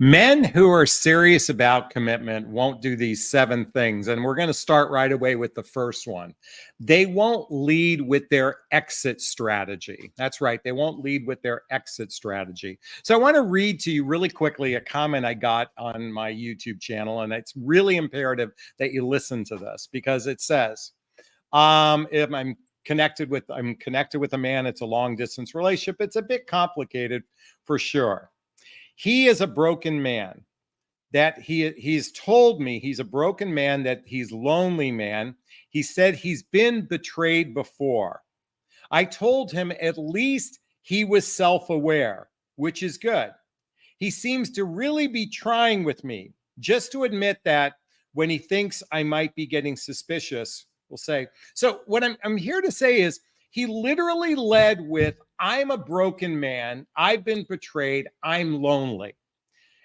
Men who are serious about commitment won't do these 7 things. And we're going to start right away with the first one. They won't lead with their exit strategy. That's right. They won't lead with their exit strategy. So I want to read to you really quickly a comment I got on my YouTube channel. And it's really imperative that you listen to this because it says, if I'm connected with a man, it's a long distance relationship. It's a bit complicated for sure. He is a broken man. That he's told me he's a broken man, that he's lonely man. He said he's been betrayed before. I told him at least he was self-aware, which is good. He seems to really be trying with me, just to admit that when he thinks I might be getting suspicious, we'll say. So what I'm here to say is he literally led with, I'm a broken man. I've been betrayed. I'm lonely.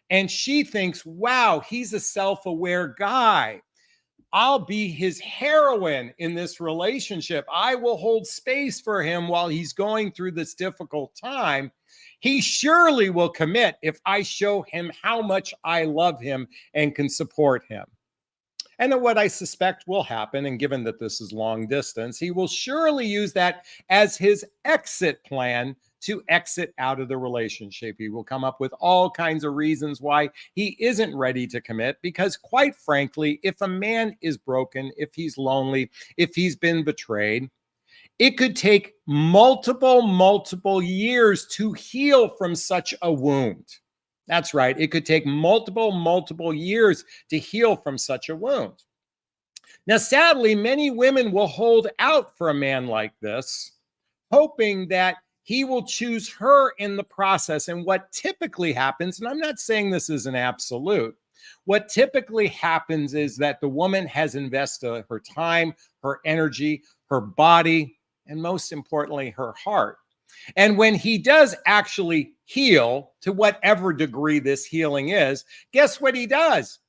And she thinks, wow, he's a self-aware guy. I'll be his heroine in this relationship. I will hold space for him while he's going through this difficult time. He surely will commit if I show him how much I love him and can support him. And what I suspect will happen, and given that this is long distance, he will surely use that as his exit plan to exit out of the relationship. He will come up with all kinds of reasons why he isn't ready to commit, because quite frankly, if a man is broken, if he's lonely, if he's been betrayed, it could take multiple years to heal from such a wound. That's right. It could take multiple years to heal from such a wound. Now, sadly, many women will hold out for a man like this, hoping that he will choose her in the process. And what typically happens, and I'm not saying this is an absolute, what typically happens is that the woman has invested her time, her energy, her body, and most importantly, her heart. And when he does actually heal, to whatever degree this healing is, guess what he does?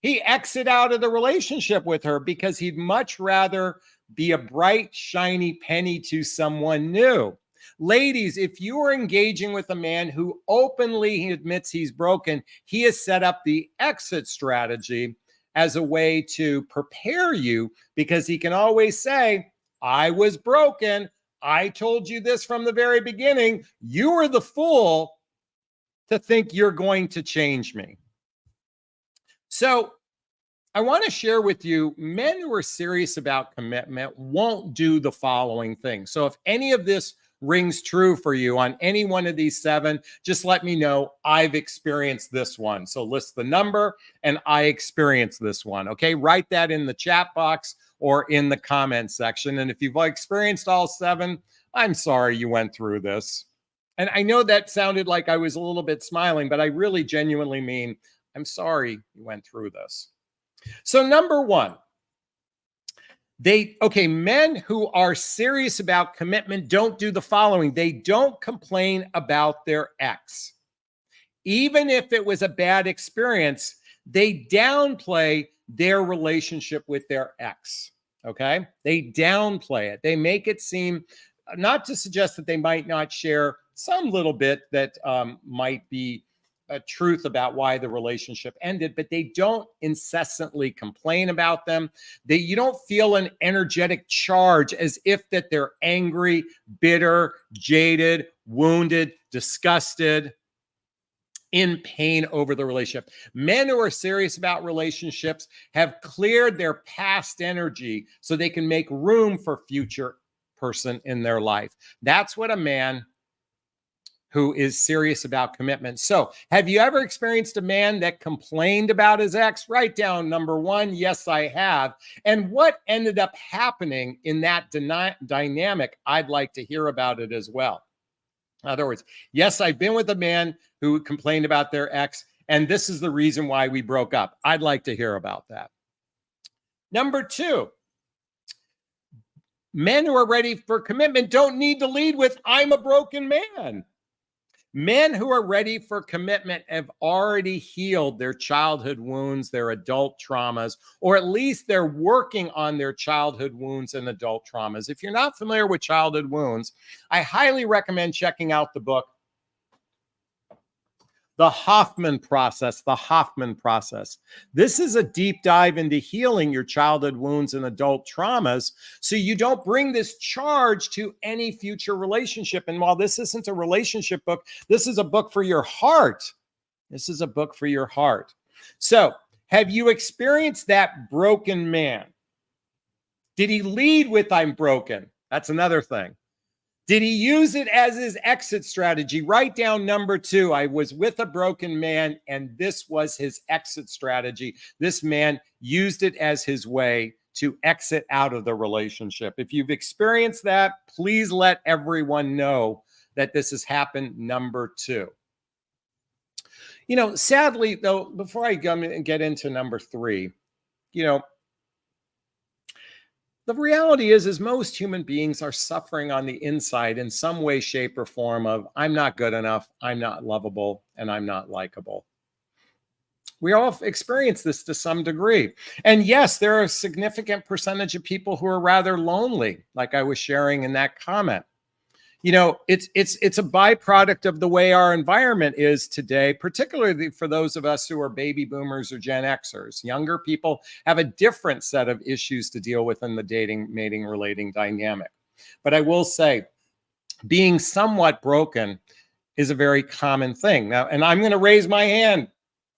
He exits out of the relationship with her because he'd much rather be a bright, shiny penny to someone new. Ladies, if you are engaging with a man who openly admits he's broken, he has set up the exit strategy as a way to prepare you, because he can always say, I was broken. I told you this from the very beginning. You were the fool to think you're going to change me. So I want to share with you, men who are serious about commitment won't do the following things. So if any of this rings true for you on any one of these 7, just let me know. I've experienced this one. So list the number and I experienced this one. Okay, write that in the chat box or in the comment section. And if you've experienced all 7, I'm sorry you went through this. And I know that sounded like I was a little bit smiling, but I really genuinely mean, I'm sorry you went through this. So number 1, men who are serious about commitment don't do the following. They don't complain about their ex. Even if it was a bad experience, they downplay their relationship with their ex. Okay? They downplay it. They make it seem, not to suggest that they might not share some little bit that might be a truth about why the relationship ended, but they don't incessantly complain about them. You don't feel an energetic charge as if that they're angry, bitter, jaded, wounded, disgusted, in pain over the relationship. Men who are serious about relationships have cleared their past energy so they can make room for future person in their life. That's what a man who is serious about commitment. So have you ever experienced a man that complained about his ex? Write down number 1. Yes, I have. And what ended up happening in that dynamic? I'd like to hear about it as well. In other words, yes, I've been with a man who complained about their ex, and this is the reason why we broke up. I'd like to hear about that. Number 2, men who are ready for commitment don't need to lead with, I'm a broken man. Men who are ready for commitment have already healed their childhood wounds, their adult traumas, or at least they're working on their childhood wounds and adult traumas. If you're not familiar with childhood wounds, I highly recommend checking out the book The Hoffman process, the Hoffman process. This is a deep dive into healing your childhood wounds and adult traumas so you don't bring this charge to any future relationship. And while this isn't a relationship book, this is a book for your heart. This is a book for your heart. So, have you experienced that broken man? Did he lead with "I'm broken"? That's another thing. Did he use it as his exit strategy? Write down number 2. I was with a broken man, and this was his exit strategy. This man used it as his way to exit out of the relationship. If you've experienced that, please let everyone know that this has happened. Number 2. You know, sadly, though, before I get into number 3, you know, the reality is most human beings are suffering on the inside in some way, shape, or form of "I'm not good enough, I'm not lovable, and I'm not likable." We all experience this to some degree. And yes, there are a significant percentage of people who are rather lonely, like I was sharing in that comment. You know, it's a byproduct of the way our environment is today, particularly for those of us who are baby boomers or Gen Xers. Younger people have a different set of issues to deal with in the dating, mating, relating dynamic. But I will say, being somewhat broken is a very common thing. Now, and I'm going to raise my hand.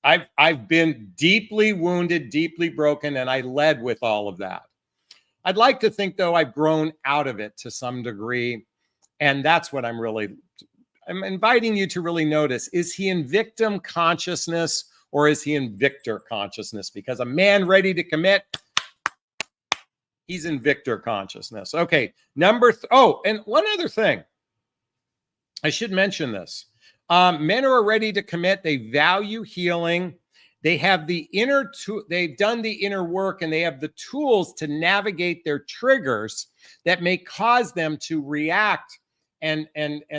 I've been deeply wounded, deeply broken, and I led with all of that. I'd like to think, though, I've grown out of it to some degree. And that's what I'm inviting you to really notice. Is he in victim consciousness or is he in victor consciousness? Because a man ready to commit, he's in victor consciousness. Okay, and one other thing. I should mention this. Men who are ready to commit, they value healing. They have they've done the inner work and they have the tools to navigate their triggers that may cause them to react and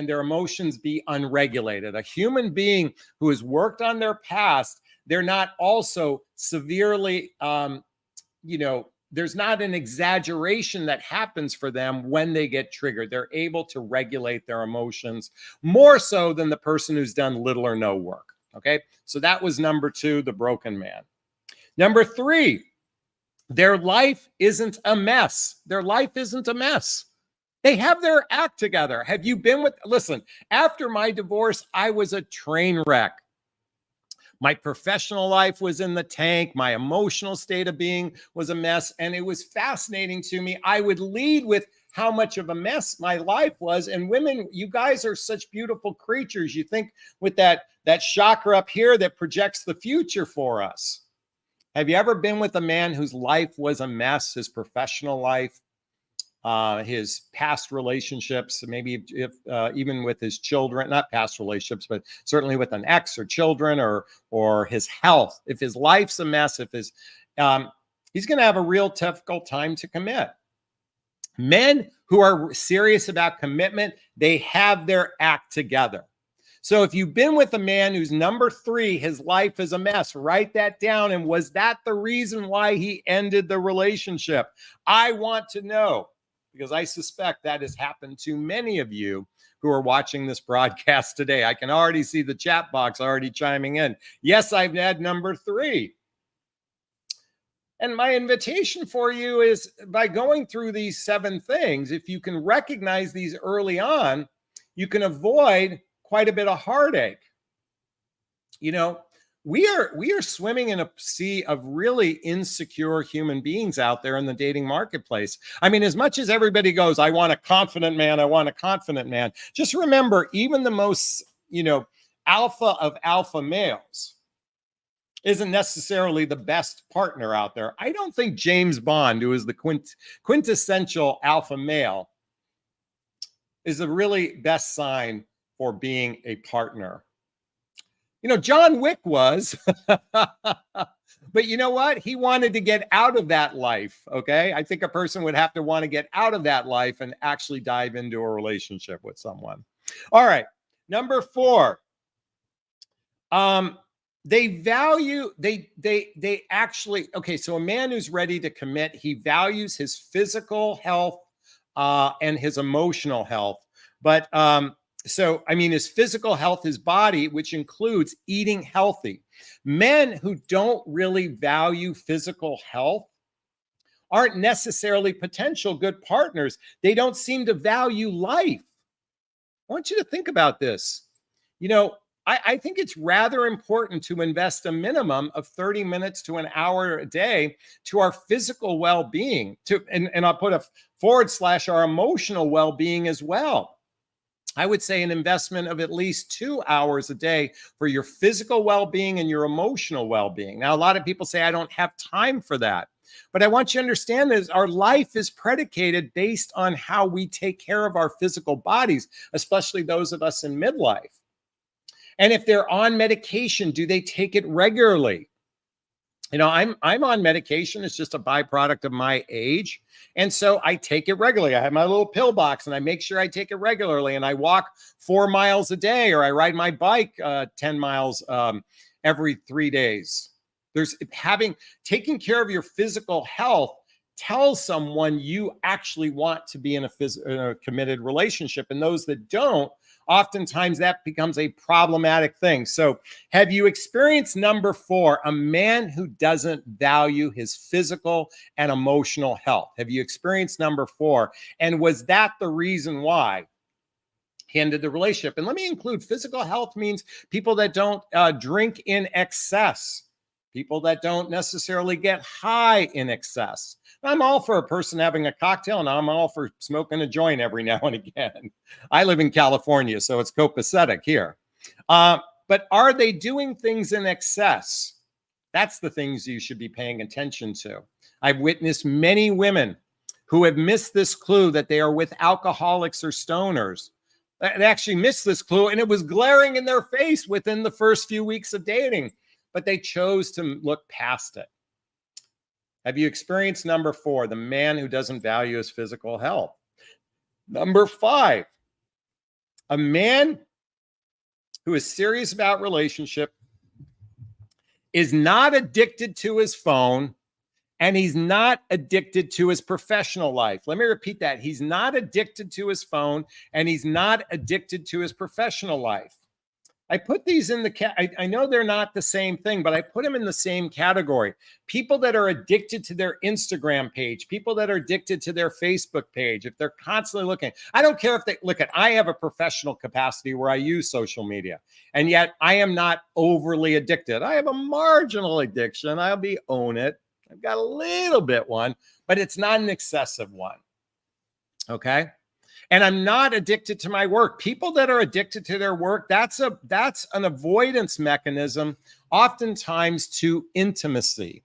their emotions be unregulated. A human being who has worked on their past, they're not also severely, there's not an exaggeration that happens for them when they get triggered. They're able to regulate their emotions more so than the person who's done little or no work. Okay, so that was number 2, the broken man. Number 3, their life isn't a mess. Their life isn't a mess. They have their act together. Have you been listen, after my divorce, I was a train wreck. My professional life was in the tank. My emotional state of being was a mess. And it was fascinating to me. I would lead with how much of a mess my life was. And women, you guys are such beautiful creatures. You think with that chakra up here that projects the future for us. Have you ever been with a man whose life was a mess, his professional life, his past relationships, maybe if even with his children, not past relationships, but certainly with an ex or children or his health? If his life's a mess, if he's going to have a real difficult time to commit. Men who are serious about commitment, they have their act together. So if you've been with a man who's number 3, his life is a mess, write that down. And was that the reason why he ended the relationship? I want to know, because I suspect that has happened to many of you who are watching this broadcast today. I can already see the chat box already chiming in. Yes, I've had number 3. And my invitation for you is, by going through these 7 things, if you can recognize these early on, you can avoid quite a bit of heartache. You know, we are swimming in a sea of really insecure human beings out there in the dating marketplace. I mean, as much as everybody goes, I want a confident man, I want a confident man. Just remember, even the most, alpha of alpha males isn't necessarily the best partner out there. I don't think James Bond, who is the quintessential alpha male, is the really best sign for being a partner. John Wick was, but you know what? He wanted to get out of that life. Okay. I think a person would have to want to get out of that life and actually dive into a relationship with someone. All right. Number 4. They actually, okay. So a man who's ready to commit, he values his physical health and his emotional health. But So, I mean, his physical health, his body, which includes eating healthy. Men who don't really value physical health aren't necessarily potential good partners. They don't seem to value life. I want you to think about this. You know, I think it's rather important to invest a minimum of 30 minutes to an hour a day to our physical well-being, and I'll put a / our emotional well-being as well. I would say an investment of at least 2 hours a day for your physical well-being and your emotional well-being. Now, a lot of people say, I don't have time for that. But I want you to understand that our life is predicated based on how we take care of our physical bodies, especially those of us in midlife. And if they're on medication, do they take it regularly? You know, I'm on medication. It's just a byproduct of my age. And so I take it regularly. I have my little pill box and I make sure I take it regularly. And I walk 4 miles a day, or I ride my bike 10 miles every 3 days. Taking care of your physical health tells someone you actually want to be in a committed relationship. And those that don't, oftentimes that becomes a problematic thing. So have you experienced number 4, a man who doesn't value his physical and emotional health? Have you experienced number 4? And was that the reason why he ended the relationship? And let me include physical health means people that don't drink in excess, people that don't necessarily get high in excess. I'm all for a person having a cocktail, and I'm all for smoking a joint every now and again. I live in California, so it's copacetic here. But are they doing things in excess? That's the things you should be paying attention to. I've witnessed many women who have missed this clue that they are with alcoholics or stoners. They actually missed this clue, and it was glaring in their face within the first few weeks of dating, but they chose to look past it. Have you experienced number 4, the man who doesn't value his physical health? Number 5, a man who is serious about relationship, is not addicted to his phone, and he's not addicted to his professional life. Let me repeat that. He's not addicted to his phone, and he's not addicted to his professional life. I put these in I know they're not the same thing, but I put them in the same category. People that are addicted to their Instagram page, people that are addicted to their Facebook page, if they're constantly looking, I don't care if they look at, I have a professional capacity where I use social media, and yet I am not overly addicted. I have a marginal addiction. Own it. I've got a little bit one, but it's not an excessive one. Okay. And I'm not addicted to my work. People that are addicted to their work, that's an avoidance mechanism, oftentimes to intimacy.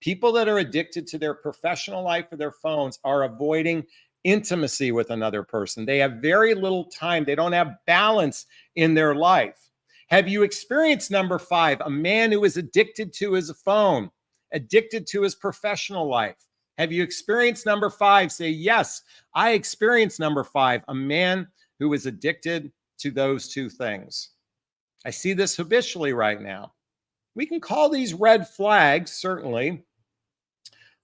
People that are addicted to their professional life or their phones are avoiding intimacy with another person. They have very little time. They don't have balance in their life. Have you experienced number 5, a man who is addicted to his phone, addicted to his professional life? Have you experienced number 5? Say, yes, I experienced number 5, a man who is addicted to those two things. I see this habitually right now. We can call these red flags, certainly.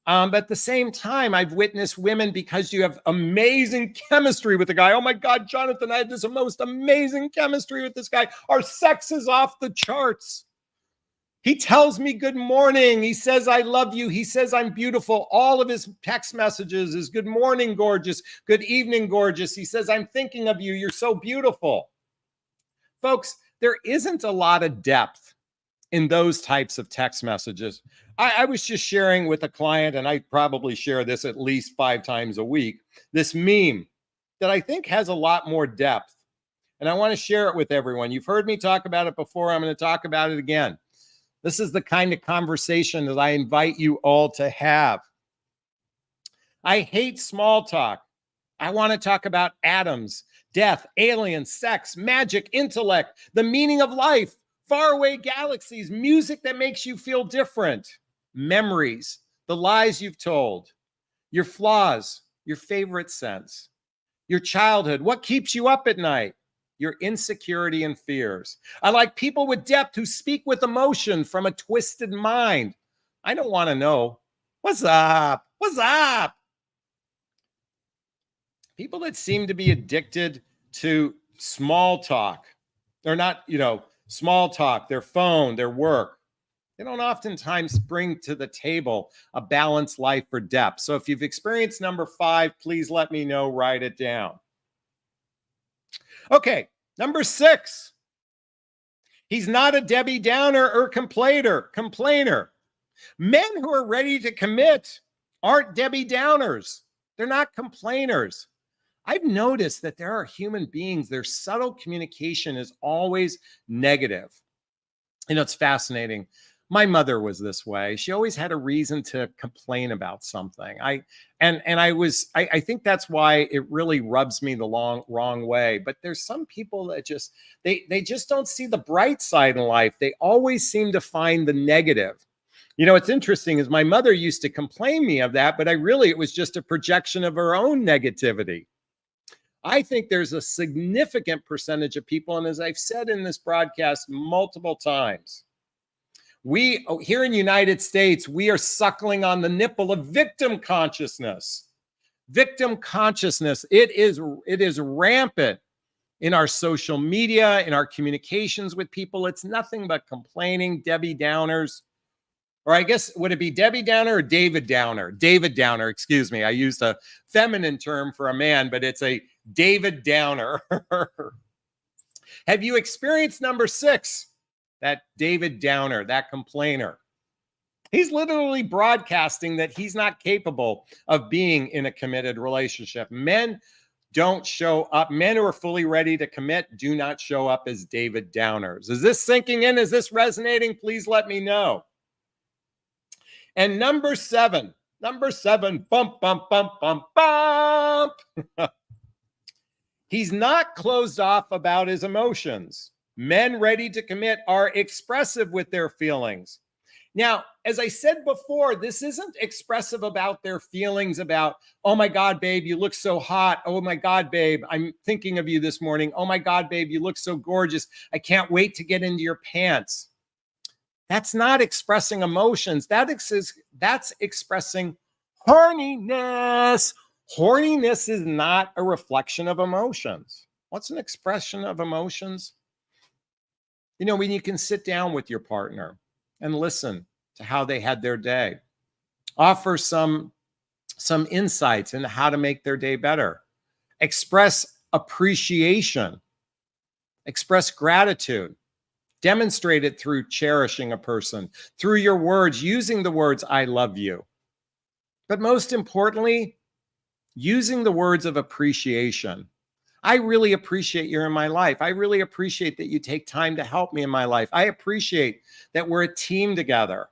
But at the same time, I've witnessed women, because you have amazing chemistry with the guy. Oh my God, Jonathan, I had this most amazing chemistry with this guy. Our sex is off the charts. He tells me good morning. He says, I love you. He says, I'm beautiful. All of his text messages is good morning, gorgeous. Good evening, gorgeous. He says, I'm thinking of you. You're so beautiful. Folks, there isn't a lot of depth in those types of text messages. I was just sharing with a client, and I probably share this at least 5 times a week, this meme that I think has a lot more depth. And I want to share it with everyone. You've heard me talk about it before. I'm going to talk about it again. This is the kind of conversation that I invite you all to have. I hate small talk. I want to talk about atoms, death, aliens, sex, magic, intellect, the meaning of life, faraway galaxies, music that makes you feel different, memories, the lies you've told, your flaws, your favorite scents, your childhood, what keeps you up at night, your insecurity and fears. I like people with depth who speak with emotion from a twisted mind. I don't want to know, what's up? What's up? People that seem to be addicted to small talk. They're not, small talk, their phone, their work. They don't oftentimes bring to the table a balanced life or depth. So if you've experienced number 5, please let me know, write it down. Okay, number 6. He's not a Debbie Downer or complainer. Men who are ready to commit aren't Debbie Downers. They're not complainers. I've noticed that there are human beings, their subtle communication is always negative. It's fascinating. My mother was this way. She always had a reason to complain about something. I think that's why it really rubs me the wrong way. But there's some people that they just don't see the bright side in life. They always seem to find the negative. What's interesting is my mother used to complain me of that, but it was just a projection of her own negativity. I think there's a significant percentage of people, and as I've said in this broadcast multiple times, we here in the United States, we are suckling on the nipple of victim consciousness. Victim consciousness, it is rampant in our social media, in our communications with people. It's nothing but complaining, Debbie Downers. Or I guess, would it be Debbie Downer or David Downer? David Downer, excuse me. I used a feminine term for a man, but it's a David Downer. Have you experienced number 6? That David Downer, that complainer. He's literally broadcasting that he's not capable of being in a committed relationship. Men don't show up. Men who are fully ready to commit do not show up as David Downers. Is this sinking in? Is this resonating? Please let me know. And number 7, bump, bump, bump, bump, bump. He's not closed off about his emotions. Men ready to commit are expressive with their feelings. Now, as I said before, this isn't expressive about their feelings about, oh my God, babe, you look so hot. Oh my God, babe, I'm thinking of you this morning. Oh my God, babe, you look so gorgeous. I can't wait to get into your pants. That's not expressing emotions. That's expressing horniness. Horniness is not a reflection of emotions. What's an expression of emotions? When you can sit down with your partner and listen to how they had their day, offer some insights into how to make their day better, express appreciation, express gratitude. Demonstrate it through cherishing a person, through your words, using the words, I love you. But most importantly, using the words of appreciation. I really appreciate you're in my life. I really appreciate that you take time to help me in my life. I appreciate that we're a team together.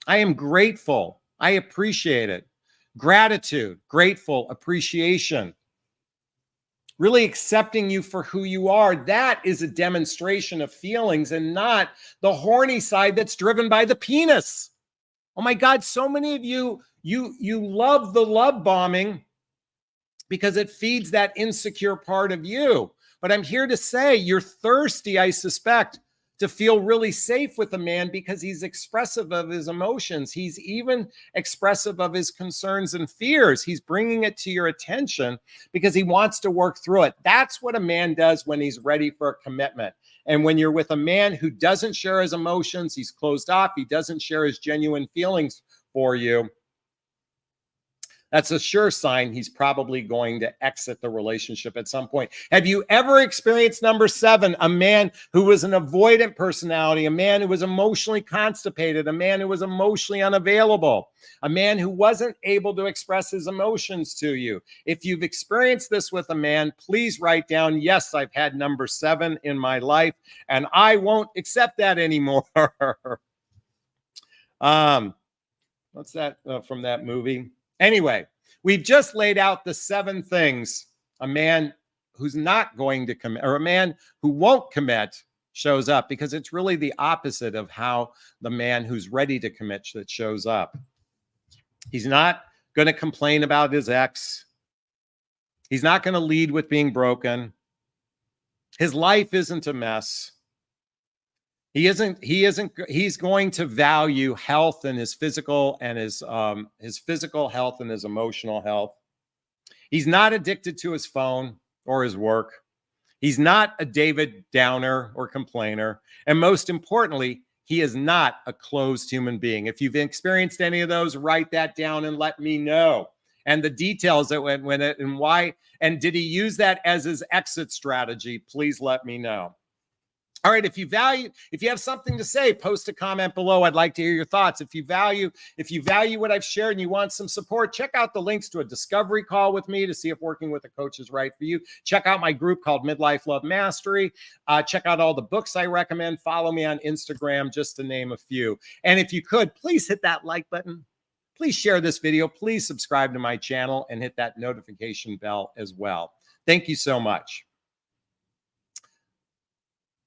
I am grateful. I appreciate it. Gratitude, grateful, appreciation. Really accepting you for who you are. That is a demonstration of feelings and not the horny side that's driven by the penis. Oh my God, so many of you love the love bombing because it feeds that insecure part of you. But I'm here to say you're thirsty, I suspect, to feel really safe with a man because he's expressive of his emotions. He's even expressive of his concerns and fears. He's bringing it to your attention because he wants to work through it. That's what a man does when he's ready for a commitment. And when you're with a man who doesn't share his emotions, he's closed off, he doesn't share his genuine feelings for you, that's a sure sign he's probably going to exit the relationship at some point. Have you ever experienced number 7, a man who was an avoidant personality, a man who was emotionally constipated, a man who was emotionally unavailable, a man who wasn't able to express his emotions to you? If you've experienced this with a man, please write down, yes, I've had number 7 in my life, and I won't accept that anymore. What's that from that movie? Anyway, we've just laid out the 7 things a man who's not going to commit, or a man who won't commit, shows up, because it's really the opposite of how the man who's ready to commit that shows up. He's not going to complain about his ex. He's not going to lead with being broken. His life isn't a mess. He's going to value health and his physical health and his emotional health. He's not addicted to his phone or his work. He's not a David Downer or complainer. And most importantly, he is not a closed human being. If you've experienced any of those, write that down and let me know. And the details that went it and why, and did he use that as his exit strategy? Please let me know. All right, if you have something to say, post a comment below. I'd like to hear your thoughts. If you value what I've shared and you want some support, check out the links to a discovery call with me to see if working with a coach is right for you. Check out my group called Midlife Love Mastery. Check out all the books I recommend. Follow me on Instagram, just to name a few. And if you could, please hit that like button. Please share this video. Please subscribe to my channel and hit that notification bell as well. Thank you so much.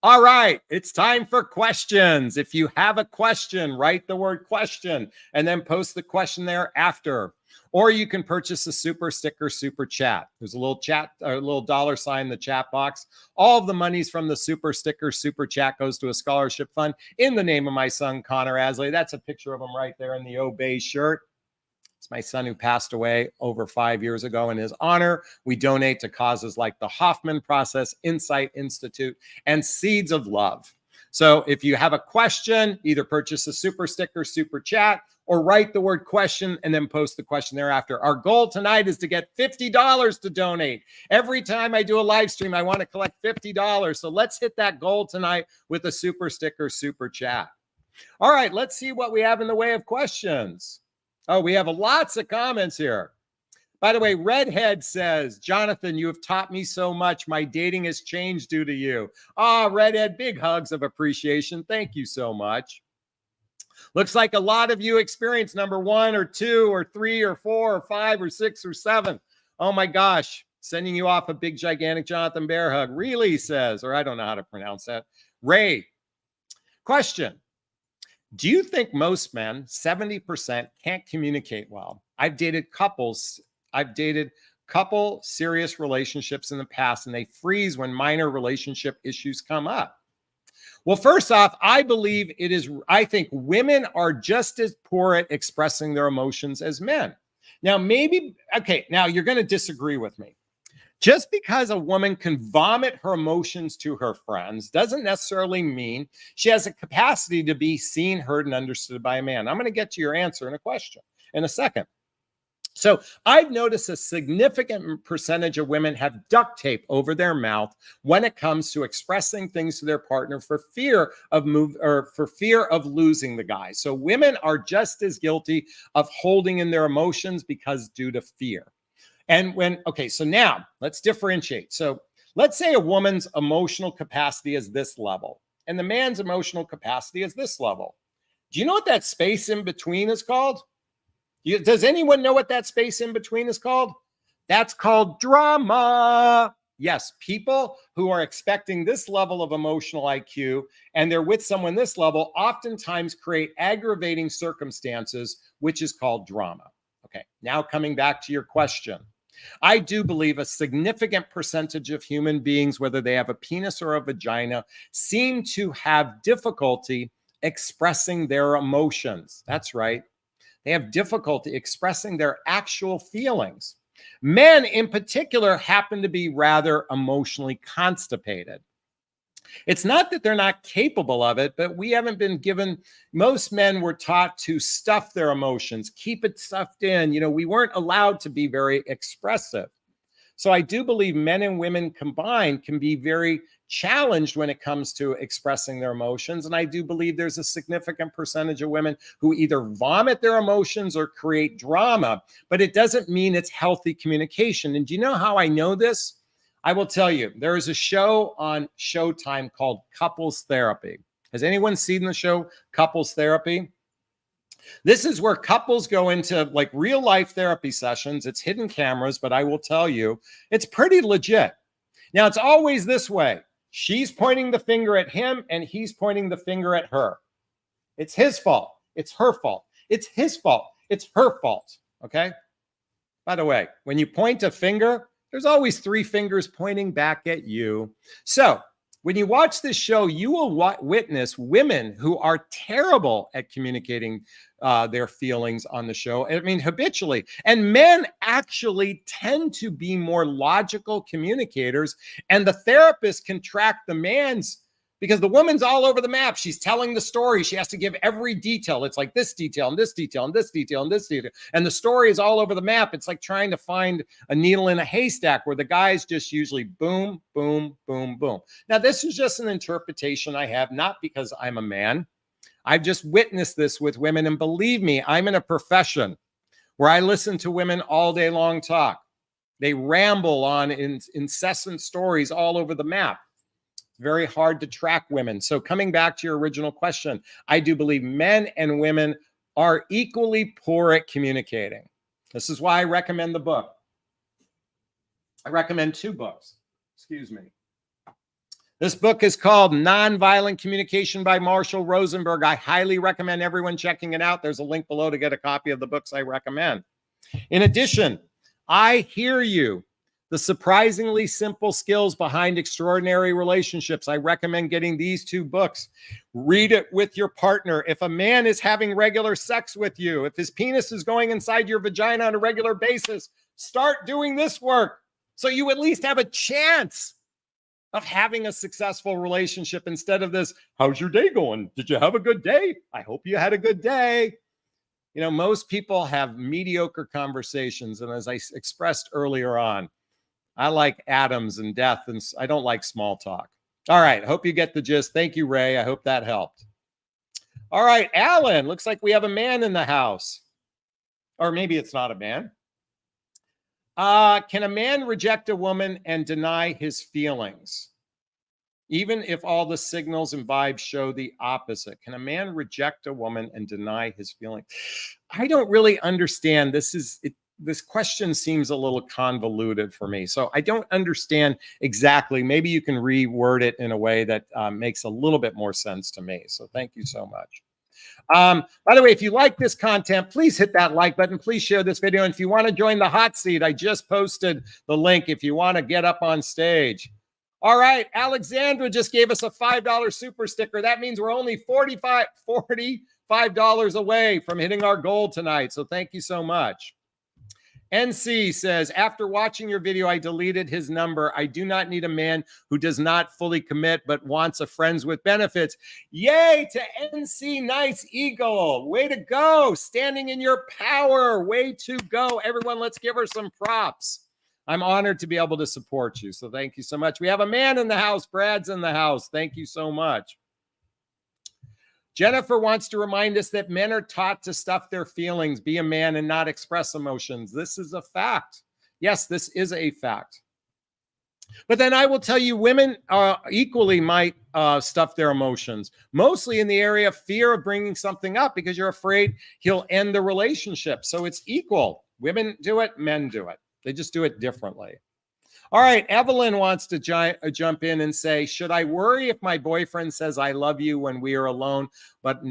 All right, it's time for questions. If you have a question, write the word question and then post the question there after. Or you can purchase a super sticker, super chat. There's a little $sign in the chat box. All of the monies from the super sticker, super chat goes to a scholarship fund in the name of my son, Connor Asley. That's a picture of him right there in the Obey shirt. It's my son who passed away over 5 years ago. In his honor, we donate to causes like the Hoffman Process, Insight Institute, and Seeds of Love. So if you have a question, either purchase a super sticker, super chat, or write the word question and then post the question thereafter. Our goal tonight is to get $50 to donate. Every time I do a live stream, I want to collect $50. So let's hit that goal tonight with a super sticker, super chat. All right, let's see what we have in the way of questions. Oh, we have lots of comments here. By the way, Redhead says, Jonathan, you have taught me so much. My dating has changed due to you. Ah, Redhead, big hugs of appreciation. Thank you so much. Looks like a lot of you experienced number 1 or 2 or 3 or 4 or 5 or 6 or 7. Oh my gosh. Sending you off a big, gigantic Jonathan Bear hug. Really says, or I don't know how to pronounce that. Ray, question. Do you think most men, 70%, can't communicate well? I've dated couple serious relationships in the past, and they freeze when minor relationship issues come up. Well, first off, I think women are just as poor at expressing their emotions as men. Now, now you're going to disagree with me. Just because a woman can vomit her emotions to her friends doesn't necessarily mean she has a capacity to be seen, heard, and understood by a man. I'm going to get to your answer in a second. So I've noticed a significant percentage of women have duct tape over their mouth when it comes to expressing things to their partner for fear of losing the guy. So women are just as guilty of holding in their emotions due to fear. And so now let's differentiate. So let's say a woman's emotional capacity is this level and the man's emotional capacity is this level. Do you know what that space in between is called? Does anyone know what that space in between is called? That's called drama. Yes, people who are expecting this level of emotional IQ and they're with someone this level oftentimes create aggravating circumstances, which is called drama. Okay, now coming back to your question. I do believe a significant percentage of human beings, whether they have a penis or a vagina, seem to have difficulty expressing their emotions. That's right. They have difficulty expressing their actual feelings. Men in particular happen to be rather emotionally constipated. It's not that they're not capable of it, but we haven't been given, most men were taught to stuff their emotions, keep it stuffed in. We weren't allowed to be very expressive. So I do believe men and women combined can be very challenged when it comes to expressing their emotions. And I do believe there's a significant percentage of women who either vomit their emotions or create drama, but it doesn't mean it's healthy communication. And do you know how I know this? I will tell you, there is a show on Showtime called Couples Therapy. Has anyone seen the show Couples Therapy? This is where couples go into like real life therapy sessions. It's hidden cameras, but I will tell you, it's pretty legit. Now, it's always this way. She's pointing the finger at him and he's pointing the finger at her. It's his fault. It's her fault. It's his fault. It's her fault. Okay? By the way, when you point a finger, there's always 3 fingers pointing back at you. So When you watch this show, you will witness women who are terrible at communicating their feelings on the show. I mean, habitually. And men actually tend to be more logical communicators. And the therapist can track the man's, because the woman's all over the map. She's telling the story. She has to give every detail. It's like this detail and this detail and this detail and this detail. And the story is all over the map. It's like trying to find a needle in a haystack, where the guy's just usually boom, boom, boom, boom. Now, this is just an interpretation I have, not because I'm a man. I've just witnessed this with women. And believe me, I'm in a profession where I listen to women all day long talk. They ramble on incessant stories all over the map. Very hard to track women. So coming back to your original question, I do believe men and women are equally poor at communicating. This is why I recommend the book. I recommend 2 books. Excuse me. This book is called Nonviolent Communication by Marshall Rosenberg. I highly recommend everyone checking it out. There's a link below to get a copy of the books I recommend. In addition, I Hear You: The Surprisingly Simple Skills Behind Extraordinary Relationships. I recommend getting these 2 books. Read it with your partner. If a man is having regular sex with you, if his penis is going inside your vagina on a regular basis, start doing this work so you at least have a chance of having a successful relationship, instead of this, how's your day going? Did you have a good day? I hope you had a good day. You know, most people have mediocre conversations. And as I expressed earlier on, I like atoms and death, and I don't like small talk. All right. Hope you get the gist. Thank you, Ray. I hope that helped. All right, Alan, looks like we have a man in the house. Or maybe it's not a man. Can a man reject a woman and deny his feelings, even if all the signals and vibes show the opposite? Can a man reject a woman and deny his feelings? I don't really understand. This question seems a little convoluted for me. So I don't understand exactly. Maybe you can reword it in a way that makes a little bit more sense to me. So thank you so much. By the way, if you like this content, please hit that like button. Please share this video. And if you want to join the hot seat, I just posted the link if you want to get up on stage. All right. Alexandra just gave us a $5 super sticker. That means we're only $45 away from hitting our goal tonight. So thank you so much. NC says, after watching your video, I deleted his number. I do not need a man who does not fully commit, but wants a friends with benefits. Yay to NC Nice Eagle. Way to go. Standing in your power. Way to go. Everyone, let's give her some props. I'm honored to be able to support you. So thank you so much. We have a man in the house. Brad's in the house. Thank you so much. Jennifer wants to remind us that men are taught to stuff their feelings, be a man, and not express emotions. This is a fact. Yes, this is a fact. But then I will tell you, women equally might stuff their emotions, mostly in the area of fear of bringing something up because you're afraid he'll end the relationship. So it's equal. Women do it, men do it. They just do it differently. All right, Evelyn wants to jump in and say, should I worry if my boyfriend says I love you when we are alone, but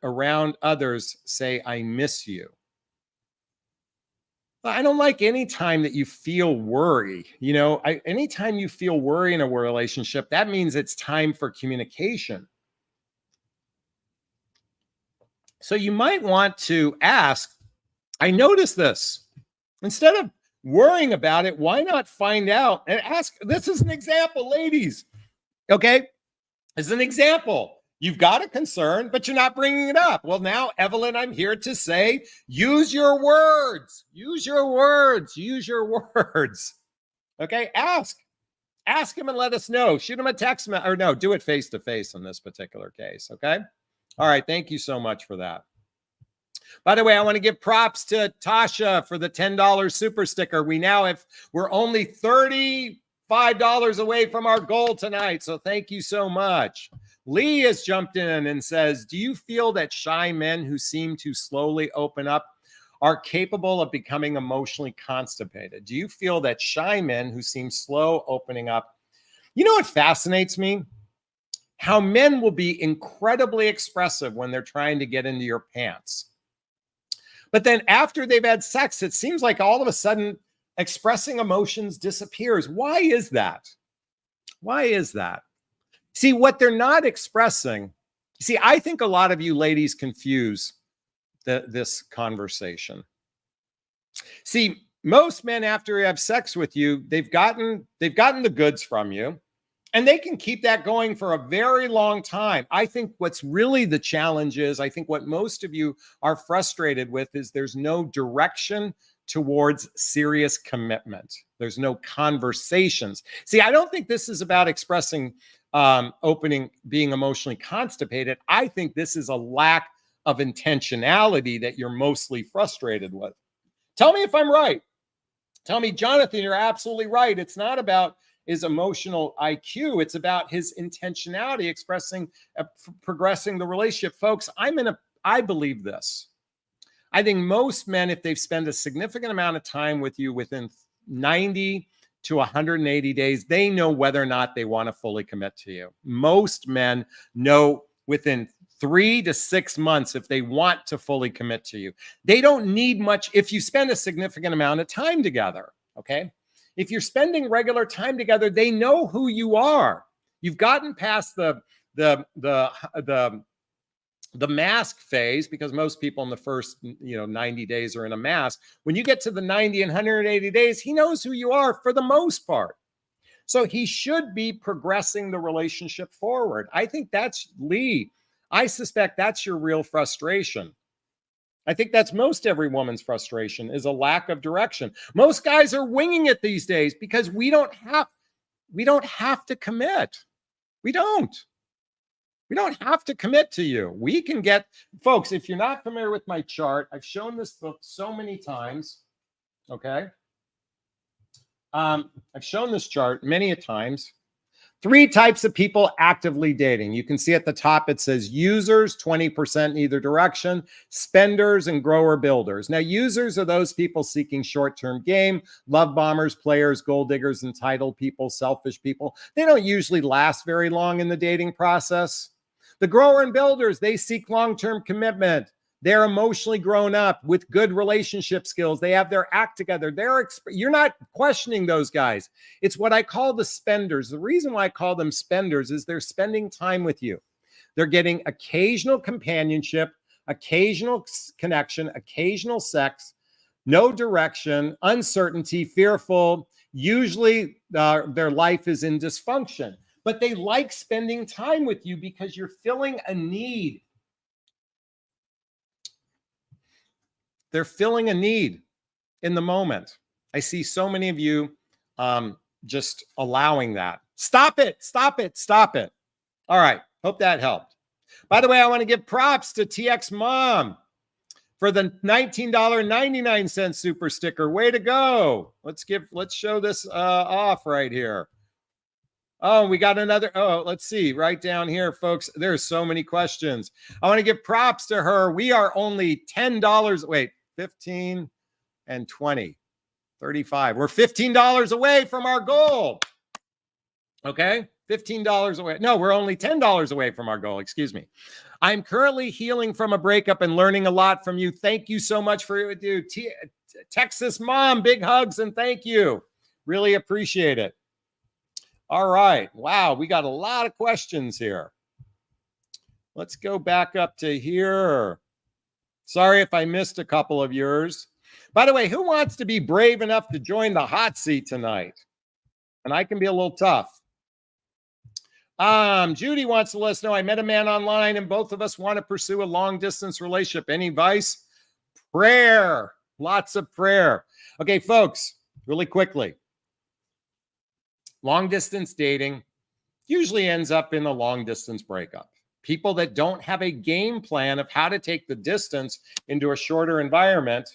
around others say I miss you? I don't like any time that you feel worry. You know, anytime you feel worry in a relationship, that means it's time for communication. So you might want to ask, I noticed this. Instead of worrying about it, why not find out and ask? This is an example, ladies. Okay, as an example, you've got a concern, but you're not bringing it up. Well, now, Evelyn, I'm here to say, use your words. Use your words. Use your words. Okay, ask him and let us know. Shoot him a text or no, do it face to face in this particular case. Okay. All right. Thank you so much for that. By the way, I want to give props to Tasha for the $10 super sticker. We're only $35 away from our goal tonight. So thank you so much. Lee has jumped in and says, do you feel that shy men who seem to slowly open up are capable of becoming emotionally constipated? Do you feel that shy men who seem slow opening up? You know what fascinates me? How men will be incredibly expressive when they're trying to get into your pants. But then after they've had sex, it seems like all of a sudden expressing emotions disappears. Why is that? Why is that? See, what they're not expressing, see, I think a lot of you ladies confuse this conversation. See, most men, after they have sex with you, they've gotten the goods from you, and they can keep that going for a very long time. I think what's really the challenge is, I think what most of you are frustrated with is there's no direction towards serious commitment. There's no conversations. See, I don't think this is about expressing being emotionally constipated. I think this is a lack of intentionality that you're mostly frustrated with. Tell me if I'm right. Tell me, Jonathan, you're absolutely right. It's not about his emotional IQ. It's about his intentionality, progressing the relationship. Folks, I believe this. I think most men, if they've spent a significant amount of time with you within 90 to 180 days, they know whether or not they want to fully commit to you. Most men know within 3 to 6 months if they want to fully commit to you. They don't need much if you spend a significant amount of time together, okay? If you're spending regular time together, they know who you are. You've gotten past the mask phase, because most people in the first 90 days are in a mask. When you get to the 90 and 180 days, he knows who you are for the most part. So he should be progressing the relationship forward. I think that's Lee. I suspect that's your real frustration. I think that's most every woman's frustration, is a lack of direction. Most guys are winging it these days because we don't have to commit. We don't have to commit to you. We can get, folks, if you're not familiar with my chart, I've shown this book so many times. Okay. I've shown this chart many a times. 3 types of people actively dating. You can see at the top, it says users, 20% in either direction, spenders, and grower builders. Now, users are those people seeking short-term game, love bombers, players, gold diggers, entitled people, selfish people. They don't usually last very long in the dating process. The grower and builders, they seek long-term commitment. They're emotionally grown up with good relationship skills. They have their act together. You're not questioning those guys. It's what I call the spenders. The reason why I call them spenders is they're spending time with you. They're getting occasional companionship, occasional connection, occasional sex, no direction, uncertainty, fearful. Usually their life is in dysfunction, but they like spending time with you because you're filling a need. They're filling a need in the moment. I see so many of you just allowing that. Stop it, stop it, stop it. All right, hope that helped. By the way, I want to give props to TX Mom for the $19.99 super sticker. Way to go. Let's show this off right here. Oh, we got another. Oh, let's see. Right down here, folks. There's so many questions. I want to give props to her. We are only $10. Wait, 15 and 20, 35. We're $15 away from our goal. Okay, $15 away. No, we're only $10 away from our goal. Excuse me. I'm currently healing from a breakup and learning a lot from you. Thank you so much for what you do. Texas Mom, big hugs and thank you. Really appreciate it. All right. Wow, we got a lot of questions here. Let's go back up to here. Sorry if I missed a couple of yours. By the way, who wants to be brave enough to join the hot seat tonight? And I can be a little tough. Judy wants to let us know, I met a man online and both of us want to pursue a long distance relationship. Any advice? Prayer. Lots of prayer. Okay, folks, really quickly. Long distance dating usually ends up in a long distance breakup. People that don't have a game plan of how to take the distance into a shorter environment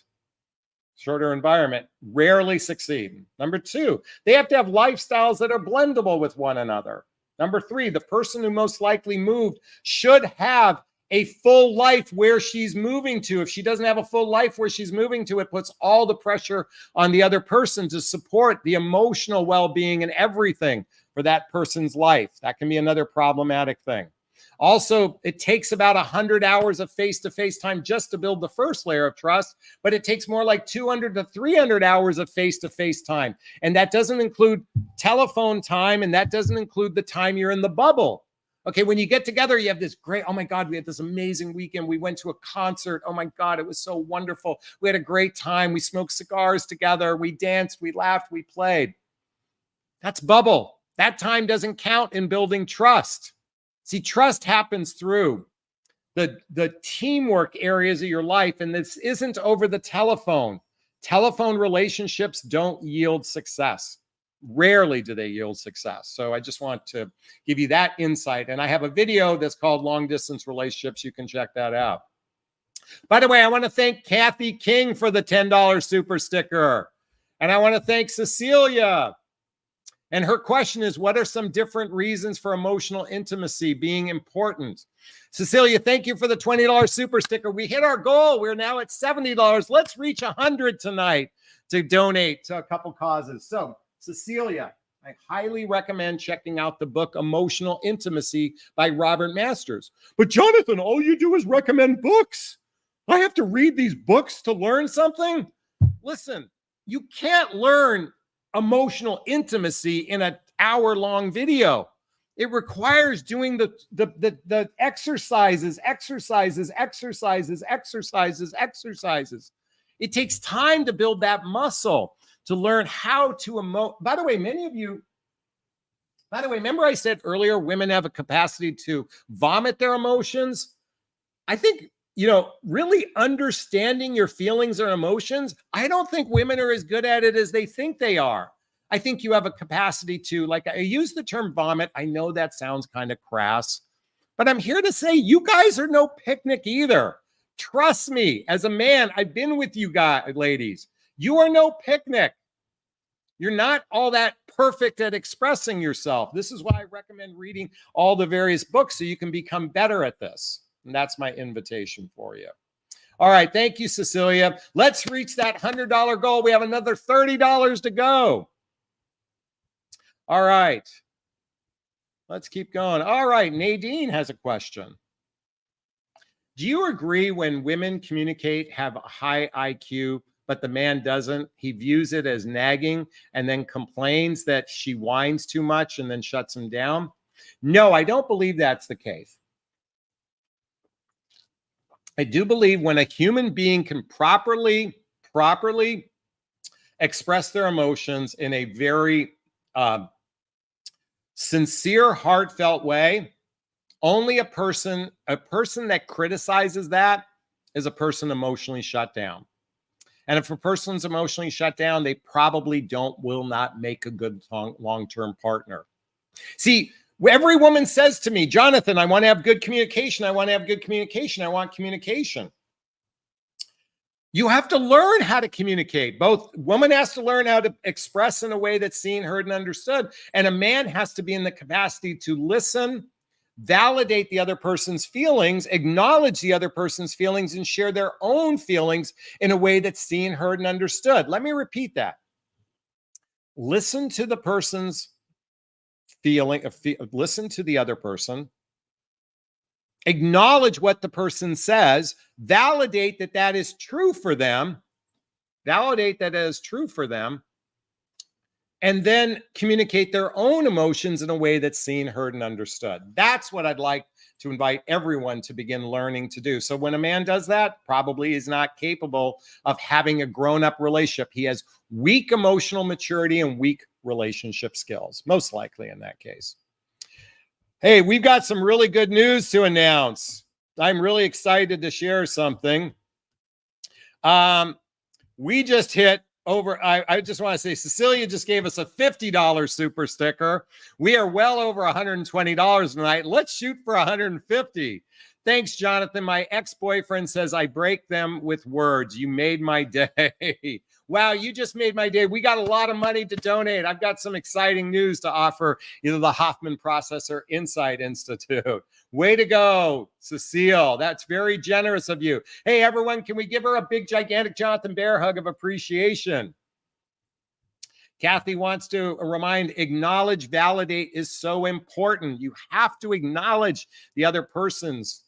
rarely succeed. Number 2, they have to have lifestyles that are blendable with one another. Number 3, the person who most likely moved should have a full life where she's moving to. If she doesn't have a full life where she's moving to, it puts all the pressure on the other person to support the emotional well-being and everything for that person's life. That can be another problematic thing. Also, it takes about 100 hours of face-to-face time just to build the first layer of trust, but it takes more like 200 to 300 hours of face-to-face time. And that doesn't include telephone time, and that doesn't include the time you're in the bubble. Okay, when you get together, you have this great, oh my God, we had this amazing weekend. We went to a concert. Oh my God, it was so wonderful. We had a great time. We smoked cigars together. We danced, we laughed, we played. That's bubble. That time doesn't count in building trust. See, trust happens through the teamwork areas of your life, and this isn't over the telephone. Telephone relationships don't yield success. Rarely do they yield success. So I just want to give you that insight. And I have a video that's called Long Distance Relationships. You can check that out. By the way, I want to thank Kathy King for the $10 super sticker. And I want to thank Cecilia. And her question is, what are some different reasons for emotional intimacy being important? Cecilia, thank you for the $20 super sticker. We hit our goal. We're now at $70. Let's reach 100 tonight to donate to a couple causes. So Cecilia, I highly recommend checking out the book Emotional Intimacy by Robert Masters. But Jonathan, all you do is recommend books. I have to read these books to learn something? Listen, you can't learn emotional intimacy in an hour-long video. It requires doing the exercises. It takes time to build that muscle, to learn how to emote. By the way, remember I said earlier, women have a capacity to vomit their emotions? I think, really understanding your feelings or emotions, I don't think women are as good at it as they think they are. I think you have a capacity to, like, I use the term vomit. I know that sounds kind of crass, but I'm here to say you guys are no picnic either. Trust me, as a man, I've been with you guys, ladies. You are no picnic. You're not all that perfect at expressing yourself. This is why I recommend reading all the various books so you can become better at this. And that's my invitation for you. All right. Thank you, Cecilia. Let's reach that $100 goal. We have another $30 to go. All right. Let's keep going. All right. Nadine has a question. Do you agree when women communicate, have a high IQ, but the man doesn't? He views it as nagging and then complains that she whines too much and then shuts him down? No, I don't believe that's the case. I do believe when a human being can properly express their emotions in a very sincere, heartfelt way, only a person that criticizes that is a person emotionally shut down. And if a person's emotionally shut down, they probably will not make a good long-term partner. See, every woman says to me, Jonathan, I want to have good communication. I want to have good communication. I want communication. You have to learn how to communicate. Both woman has to learn how to express in a way that's seen, heard, and understood. And a man has to be in the capacity to listen, validate the other person's feelings, acknowledge the other person's feelings, and share their own feelings in a way that's seen, heard, and understood. Let me repeat that. Listen to the person's feeling, listen to the other person, acknowledge what the person says, validate that that is true for them, and then communicate their own emotions in a way that's seen, heard, and understood. That's what I'd like to invite everyone to begin learning to do. So when a man does that, probably is not capable of having a grown-up relationship. He has weak emotional maturity and weak relationship skills, most likely in that case. Hey, we've got some really good news to announce. I'm really excited to share something. We just hit over, I just want to say, Cecilia just gave us a $50 super sticker. We are well over $120 tonight. Let's shoot for $150. Thanks, Jonathan. My ex-boyfriend says I break them with words. You made my day. Wow, you just made my day. We got a lot of money to donate. I've got some exciting news to offer either the Hoffman Processor Insight Institute. Way to go, Cecile. That's very generous of you. Hey, everyone, can we give her a big, gigantic Jonathan Bear hug of appreciation? Kathy wants to remind, acknowledge, validate is so important. You have to acknowledge the other person's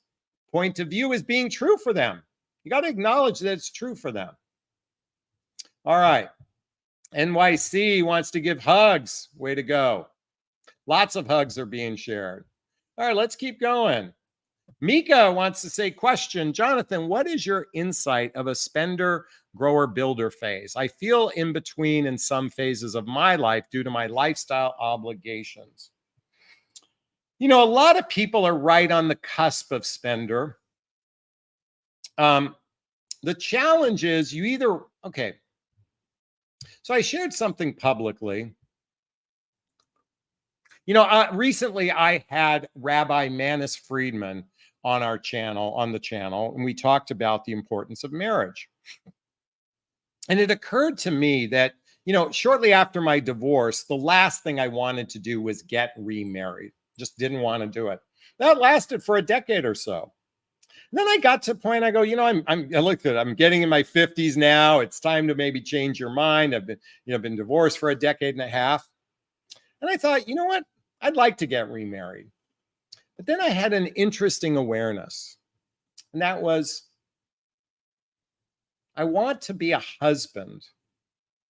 point of view as being true for them. You got to acknowledge that it's true for them. All right. NYC wants to give hugs. Way to go. Lots of hugs are being shared. All right, let's keep going. Mika wants to say, question, Jonathan, what is your insight of a spender, grower, builder phase? I feel in between in some phases of my life due to my lifestyle obligations. You know, a lot of people are right on the cusp of spender. The challenge is you either, okay. So I shared something publicly. You know, recently I had Rabbi Manis Friedman on our channel, on the channel, and we talked about the importance of marriage. And it occurred to me that, you know, shortly after my divorce, the last thing I wanted to do was get remarried. Just didn't want to do it. That lasted for a decade or so. And then I got to a point, I go, you know, I looked at it, I'm getting in my 50s now. It's time to maybe change your mind. I've been divorced for a decade and a half. And I thought, you know what? I'd like to get remarried. But then I had an interesting awareness. And that was, I want to be a husband.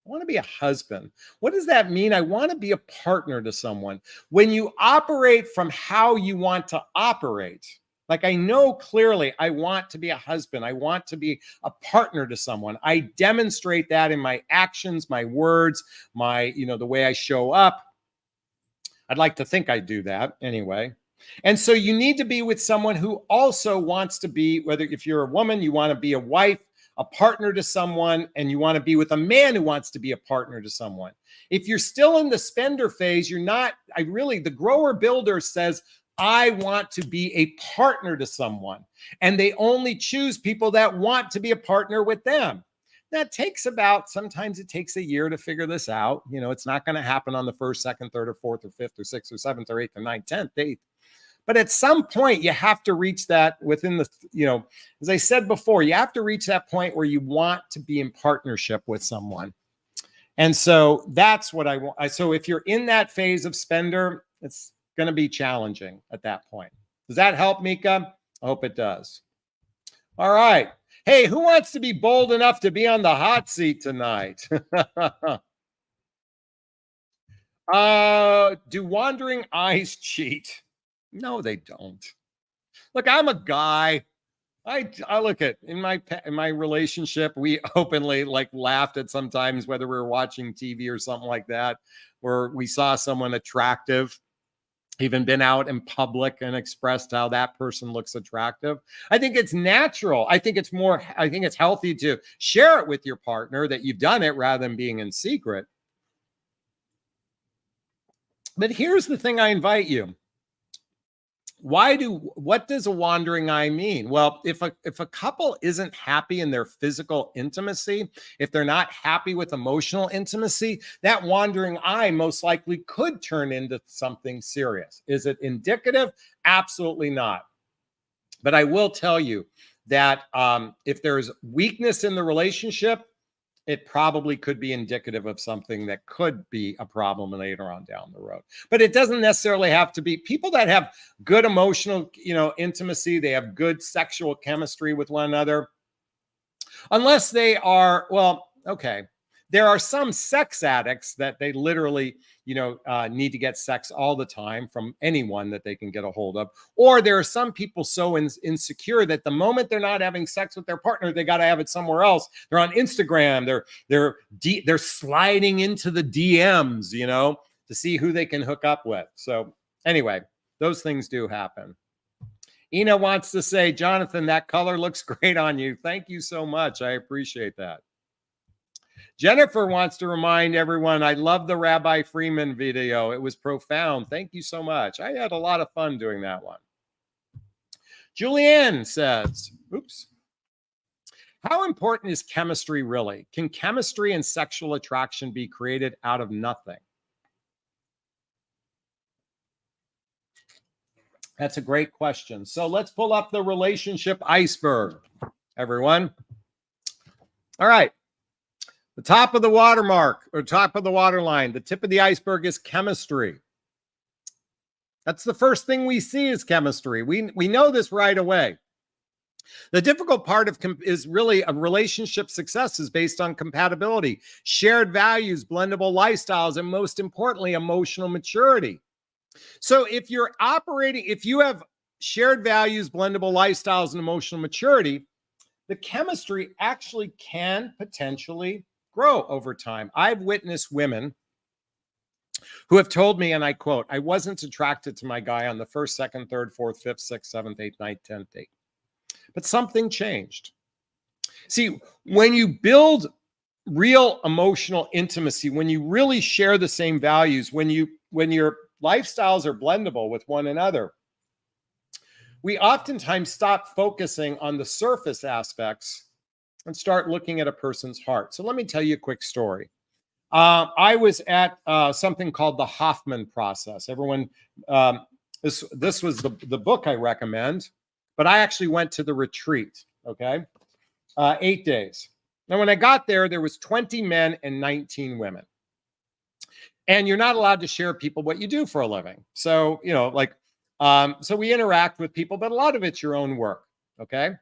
I want to be a husband. What does that mean? I want to be a partner to someone. When you operate from how you want to operate, like I know clearly I want to be a husband. I want to be a partner to someone. I demonstrate that in my actions, my words, my, the way I show up. I'd like to think I do that anyway. And so you need to be with someone who also wants to be, whether if you're a woman, you want to be a wife, a partner to someone, and you want to be with a man who wants to be a partner to someone. If you're still in the spender phase, you're not, the grower builder says, I want to be a partner to someone. And they only choose people that want to be a partner with them. That takes sometimes it takes a year to figure this out. You know, it's not going to happen on the first, second, third, or fourth, or fifth, or sixth, or seventh, or eighth, or ninth, 10th, 8th. But at some point, you have to reach that within the, as I said before, you have to reach that point where you want to be in partnership with someone. And so that's what I want. So if you're in that phase of spender, it's going to be challenging at that point. Does that help, Mika? I hope it does. All right. Hey, who wants to be bold enough to be on the hot seat tonight? Do wandering eyes cheat? No, they don't. Look, I'm a guy. I look at in my relationship, we openly laughed at sometimes whether we were watching TV or something like that, where we saw someone attractive, even been out in public and expressed how that person looks attractive. I think it's natural. I think it's healthy to share it with your partner that you've done it rather than being in secret. But here's the thing I invite you. What does a wandering eye mean? Well, if a couple isn't happy in their physical intimacy, if they're not happy with emotional intimacy, that wandering eye most likely could turn into something serious. Is it indicative? Absolutely not. But I will tell you that if there's weakness in the relationship, it probably could be indicative of something that could be a problem later on down the road. But it doesn't necessarily have to be. People that have good emotional, intimacy, they have good sexual chemistry with one another, unless they are, there are some sex addicts that they literally, need to get sex all the time from anyone that they can get a hold of. Or there are some people so insecure that the moment they're not having sex with their partner, they got to have it somewhere else. They're on Instagram. They're sliding into the DMs, to see who they can hook up with. So anyway, those things do happen. Ina wants to say, Jonathan, that color looks great on you. Thank you so much. I appreciate that. Jennifer wants to remind everyone, I love the Rabbi Freeman video. It was profound. Thank you so much. I had a lot of fun doing that one. Julianne says, how important is chemistry really? Can chemistry and sexual attraction be created out of nothing? That's a great question. So let's pull up the relationship iceberg, everyone. All right. The top of the watermark or top of the waterline, the tip of the iceberg is chemistry. That's the first thing we see is chemistry. We know this right away. The difficult part is really a relationship success is based on compatibility, shared values, blendable lifestyles, and most importantly, emotional maturity. So if you have shared values, blendable lifestyles, and emotional maturity, the chemistry actually can potentially grow over time. I've witnessed women who have told me, and I quote, I wasn't attracted to my guy on the first, second, third, fourth, fifth, sixth, seventh, eighth, ninth, 10th date. But something changed. See, when you build real emotional intimacy, when you really share the same values, when your lifestyles are blendable with one another, we oftentimes stop focusing on the surface aspects and start looking at a person's heart. So let me tell you a quick story. I was at something called the Hoffman process. Everyone, this was the book I recommend, but I actually went to the retreat, okay? 8 days. Now, when I got there, there was 20 men and 19 women. And you're not allowed to share people what you do for a living. So, so we interact with people, but a lot of it's your own work, okay?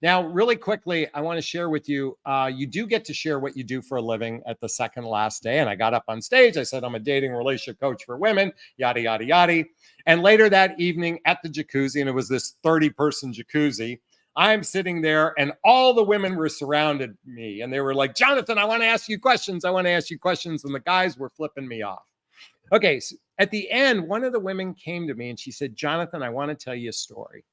Now, really quickly, I want to share with you, you do get to share what you do for a living at the second last day. And I got up on stage. I said, I'm a dating relationship coach for women, yada, yada, yada. And later that evening at the jacuzzi, and it was this 30-person jacuzzi, I'm sitting there and all the women were surrounded me. And they were like, Jonathan, I want to ask you questions. I want to ask you questions. And the guys were flipping me off. Okay, so at the end, one of the women came to me and she said, Jonathan, I want to tell you a story.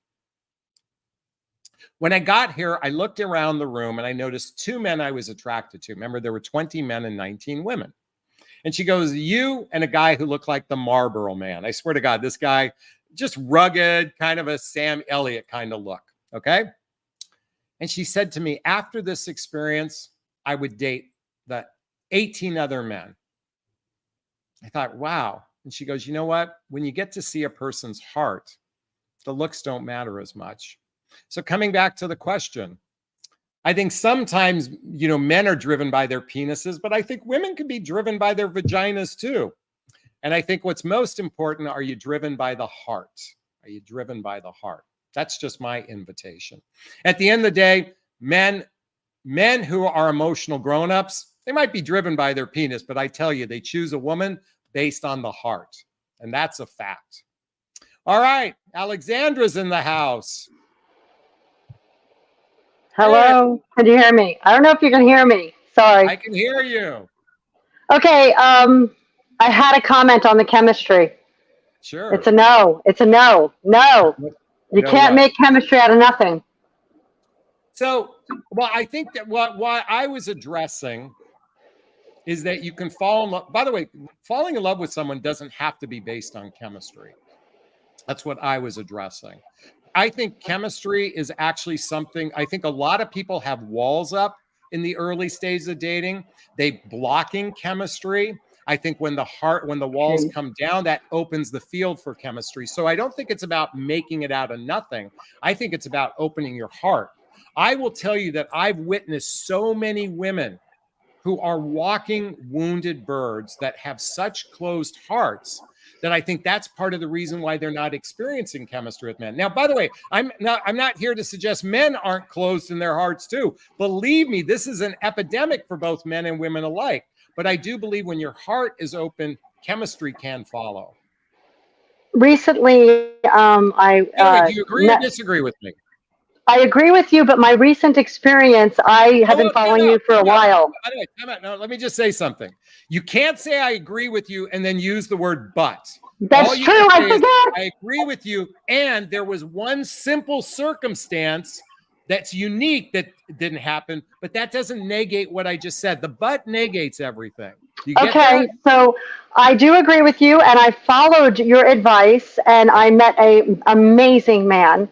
When I got here, I looked around the room and I noticed 2 men I was attracted to. Remember, there were 20 men and 19 women. And she goes, you and a guy who looked like the Marlboro Man. I swear to God, this guy, just rugged, kind of a Sam Elliott kind of look, okay? And she said to me, after this experience, I would date the 18 other men. I thought, wow. And she goes, you know what? When you get to see a person's heart, the looks don't matter as much. So coming back to the question, I think sometimes, men are driven by their penises, but I think women can be driven by their vaginas too. And I think what's most important, are you driven by the heart? Are you driven by the heart? That's just my invitation. At the end of the day, men who are emotional grown-ups, they might be driven by their penis, but I tell you, they choose a woman based on the heart. And that's a fact. All right, Alexandra's in the house. Hello, can you hear me? I don't know if you can hear me. Sorry. I can hear you. Okay, I had a comment on the chemistry. Sure. It's a no. It's a no. No. You can't make chemistry out of nothing. So, well, I think that what I was addressing is that you can fall in love. By the way, falling in love with someone doesn't have to be based on chemistry. That's what I was addressing. I think chemistry is actually something, I think a lot of people have walls up in the early stages of dating. They blocking chemistry. I think when the walls come down, that opens the field for chemistry. So I don't think it's about making it out of nothing. I think it's about opening your heart. I will tell you that I've witnessed so many women who are walking wounded birds that have such closed hearts that I think that's part of the reason why they're not experiencing chemistry with men. Now, by the way, I'm not here to suggest men aren't closed in their hearts too. Believe me, this is an epidemic for both men and women alike. But I do believe when your heart is open, chemistry can follow. Recently, Anyway, do you agree or disagree with me? I agree with you, but my recent experience, I have been following you for a while. By the way, time out. No, let me just say something. You can't say I agree with you and then use the word but. That's true. I forgot. I agree with you. And there was one simple circumstance that's unique that didn't happen, but that doesn't negate what I just said. The but negates everything. Okay, so I do agree with you, and I followed your advice, and I met an amazing man.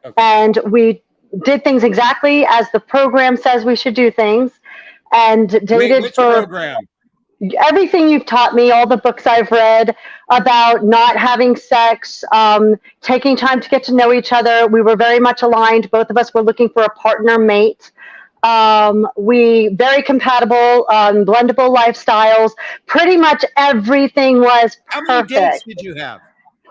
Okay. And we did things exactly as the program says we should do things, and dated which program? Everything you've taught me, all the books I've read about not having sex, taking time to get to know each other. We were very much aligned. Both of us were looking for a partner mate. We very compatible, blendable lifestyles. Pretty much everything was How many dates perfect. did you have?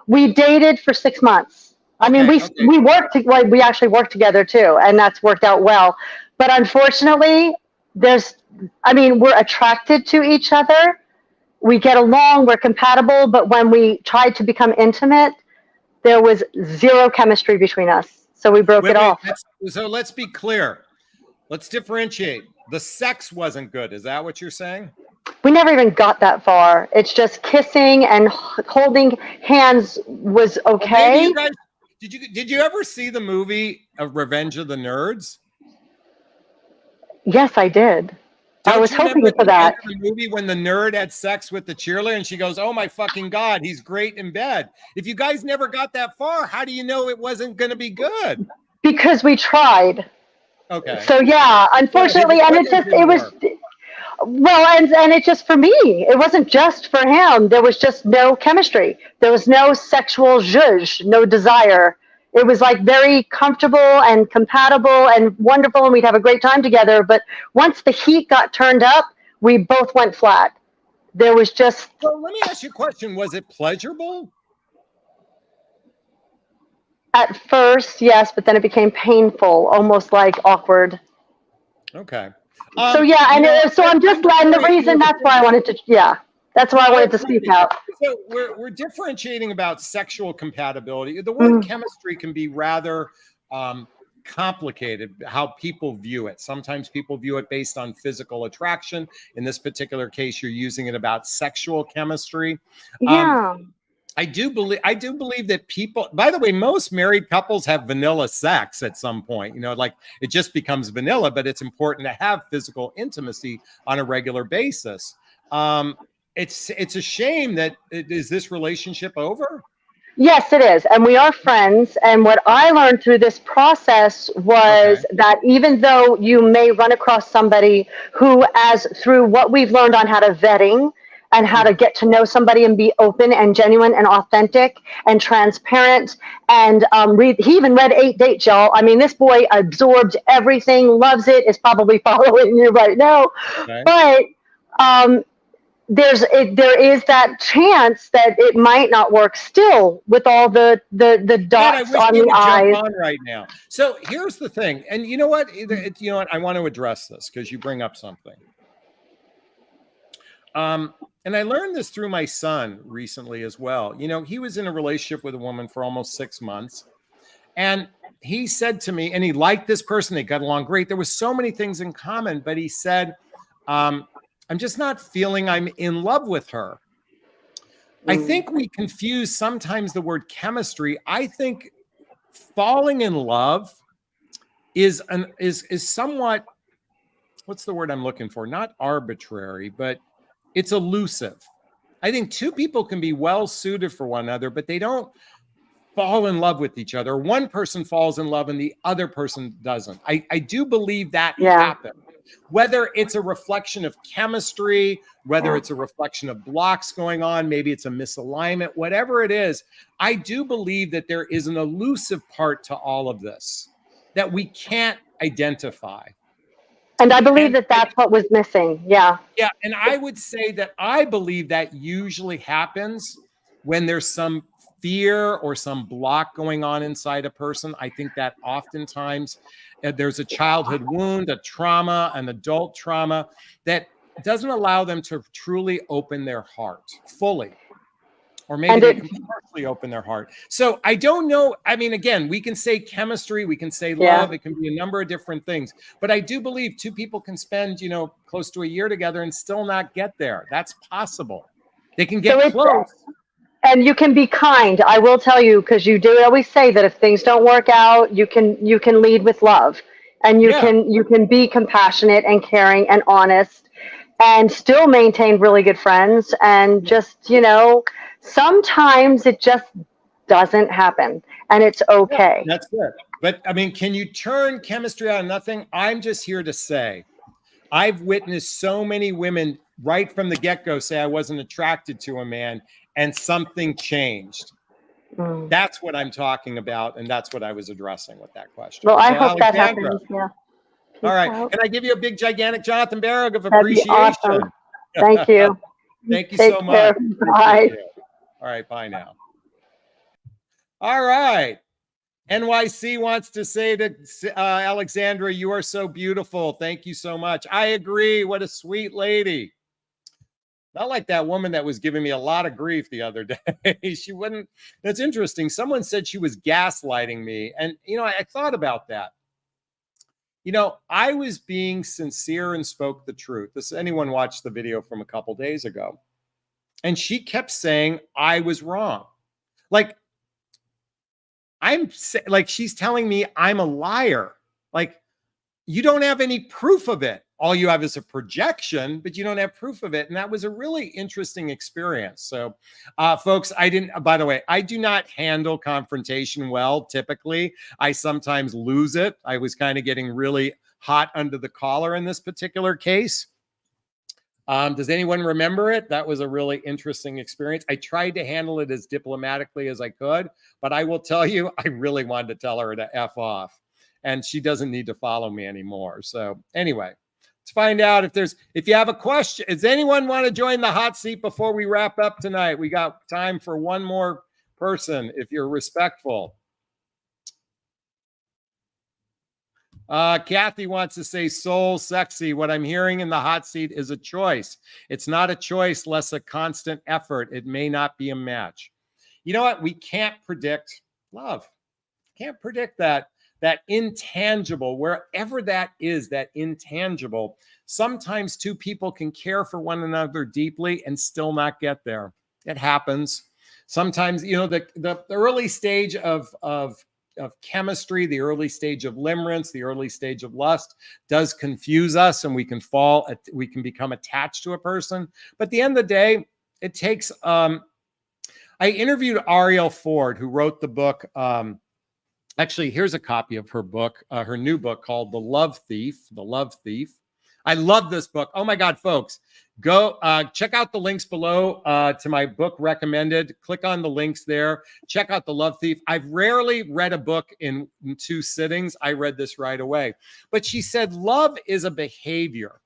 We dated for 6 months. I mean, Okay, okay. we worked. Well, we actually worked together too, and that's worked out well. But unfortunately, we're attracted to each other. We get along. We're compatible. But when we tried to become intimate, there was zero chemistry between us. So we broke it off. So let's be clear. Let's differentiate. The sex wasn't good. Is that what you're saying? We never even got that far. It's just kissing and holding hands was okay. Well, did you ever see the movie Revenge of the Nerds? Yes, I did. I was hoping for that. The movie when the nerd had sex with the cheerleader and she goes, "Oh my fucking God, he's great in bed." If you guys never got that far, how do you know it wasn't going to be good? Because we tried. Okay. So yeah, unfortunately, and it just for me, it wasn't just for him. There was just no chemistry. There was no sexual zhuzh, no desire. It was like very comfortable and compatible and wonderful, and we'd have a great time together. But once the heat got turned up, we both went flat. There was just. So let me ask you a question. Was it pleasurable? At first, yes, but then it became painful, almost like awkward. Okay. So yeah, so I'm just letting the reason that's why I wanted to speak out. So we're differentiating about sexual compatibility. The word chemistry can be rather complicated, how people view it. Sometimes people view it based on physical attraction. In this particular case, you're using it about sexual chemistry. Yeah. I do believe that people, by the way, most married couples have vanilla sex at some point, like it just becomes vanilla, but it's important to have physical intimacy on a regular basis. It's a shame that is this relationship over? Yes, it is. And we are friends. And what I learned through this process was that even though you may run across somebody who, through what we've learned on how to vetting, and how to get to know somebody and be open and genuine and authentic and transparent. And he even read 8 Dates, y'all. I mean, this boy absorbed everything, loves it, is probably following you right now. Okay. But there is that chance that it might not work still with all the dots on the eyes. On right now. So here's the thing. And you know what? I want to address this because you bring up something. And I learned this through my son recently as well. He was in a relationship with a woman for almost 6 months. And he said to me, and he liked this person. They got along great. There was so many things in common, but he said, I'm just not feeling I'm in love with her. I think we confuse sometimes the word chemistry. I think falling in love is somewhat, what's the word I'm looking for? Not arbitrary, but it's elusive. I think two people can be well suited for one another, but they don't fall in love with each other. One person falls in love and the other person doesn't. I do believe that happened. Whether it's a reflection of chemistry, whether it's a reflection of blocks going on, maybe it's a misalignment, whatever it is, I do believe that there is an elusive part to all of this that we can't identify. And I believe that's what was missing. Yeah. Yeah. And I would say that I believe that usually happens when there's some fear or some block going on inside a person. I think that oftentimes there's a childhood wound, a trauma, an adult trauma that doesn't allow them to truly open their heart fully. Or maybe they can partially open their heart. So I don't know. I mean, again, we can say chemistry, we can say love. It can be a number of different things. But I do believe two people can spend, close to a year together and still not get there. That's possible. They can get close. And you can be kind. I will tell you, because you do always say that if things don't work out, you can lead with love, and you can be compassionate and caring and honest, and still maintain really good friends. And just sometimes it just doesn't happen, and it's okay. Yeah, that's it. But I mean, can you turn chemistry out of nothing? I'm just here to say, I've witnessed so many women right from the get-go say I wasn't attracted to a man, and something changed. That's what I'm talking about, and that's what I was addressing with that question. Well, I hope that happens. Yeah. All right. out. Can I give you a big, gigantic Jonathan Barrog of That'd be appreciation? awesome. Thank you. Thank you Take so care. much. Bye. Appreciate you. All right. Bye now. All right. NYC wants to say to Alexandra, you are so beautiful. Thank you so much. I agree. What a sweet lady. Not like that woman that was giving me a lot of grief the other day. She wouldn't. That's interesting. Someone said she was gaslighting me. And, I thought about that. I was being sincere and spoke the truth. Anyone watched the video from a couple days ago? And she kept saying I was wrong. She's telling me I'm a liar. You don't have any proof of it. All you have is a projection, but you don't have proof of it. And that was a really interesting experience. So, folks, by the way, I do not handle confrontation well. Typically, I sometimes lose it. I was kind of getting really hot under the collar in this particular case. Does anyone remember it? That was a really interesting experience. I tried to handle it as diplomatically as I could, but I will tell you, I really wanted to tell her to F off, and she doesn't need to follow me anymore. So anyway, let's find out if you have a question. Does anyone want to join the hot seat before we wrap up tonight? We got time for one more person if you're respectful. Kathy wants to say soul sexy. What I'm hearing in the hot seat is a choice. It's not a choice, less a constant effort. It may not be a match. You know what? We can't predict love. Can't predict that intangible, wherever that is, that intangible. Sometimes two people can care for one another deeply and still not get there. It happens. Sometimes, the early stage of chemistry, the early stage of limerence, the early stage of lust does confuse us, and we can become attached to a person. But at the end of the day, it takes, I interviewed Arielle Ford, who wrote the book. Actually, here's a copy of her book, her new book called The Love Thief. The Love Thief. I love this book. Oh my God, folks, go check out the links below to my book recommended. Click on the links there. Check out The Love Thief. I've rarely read a book in 2 sittings. I read this right away. But she said, love is a behavior.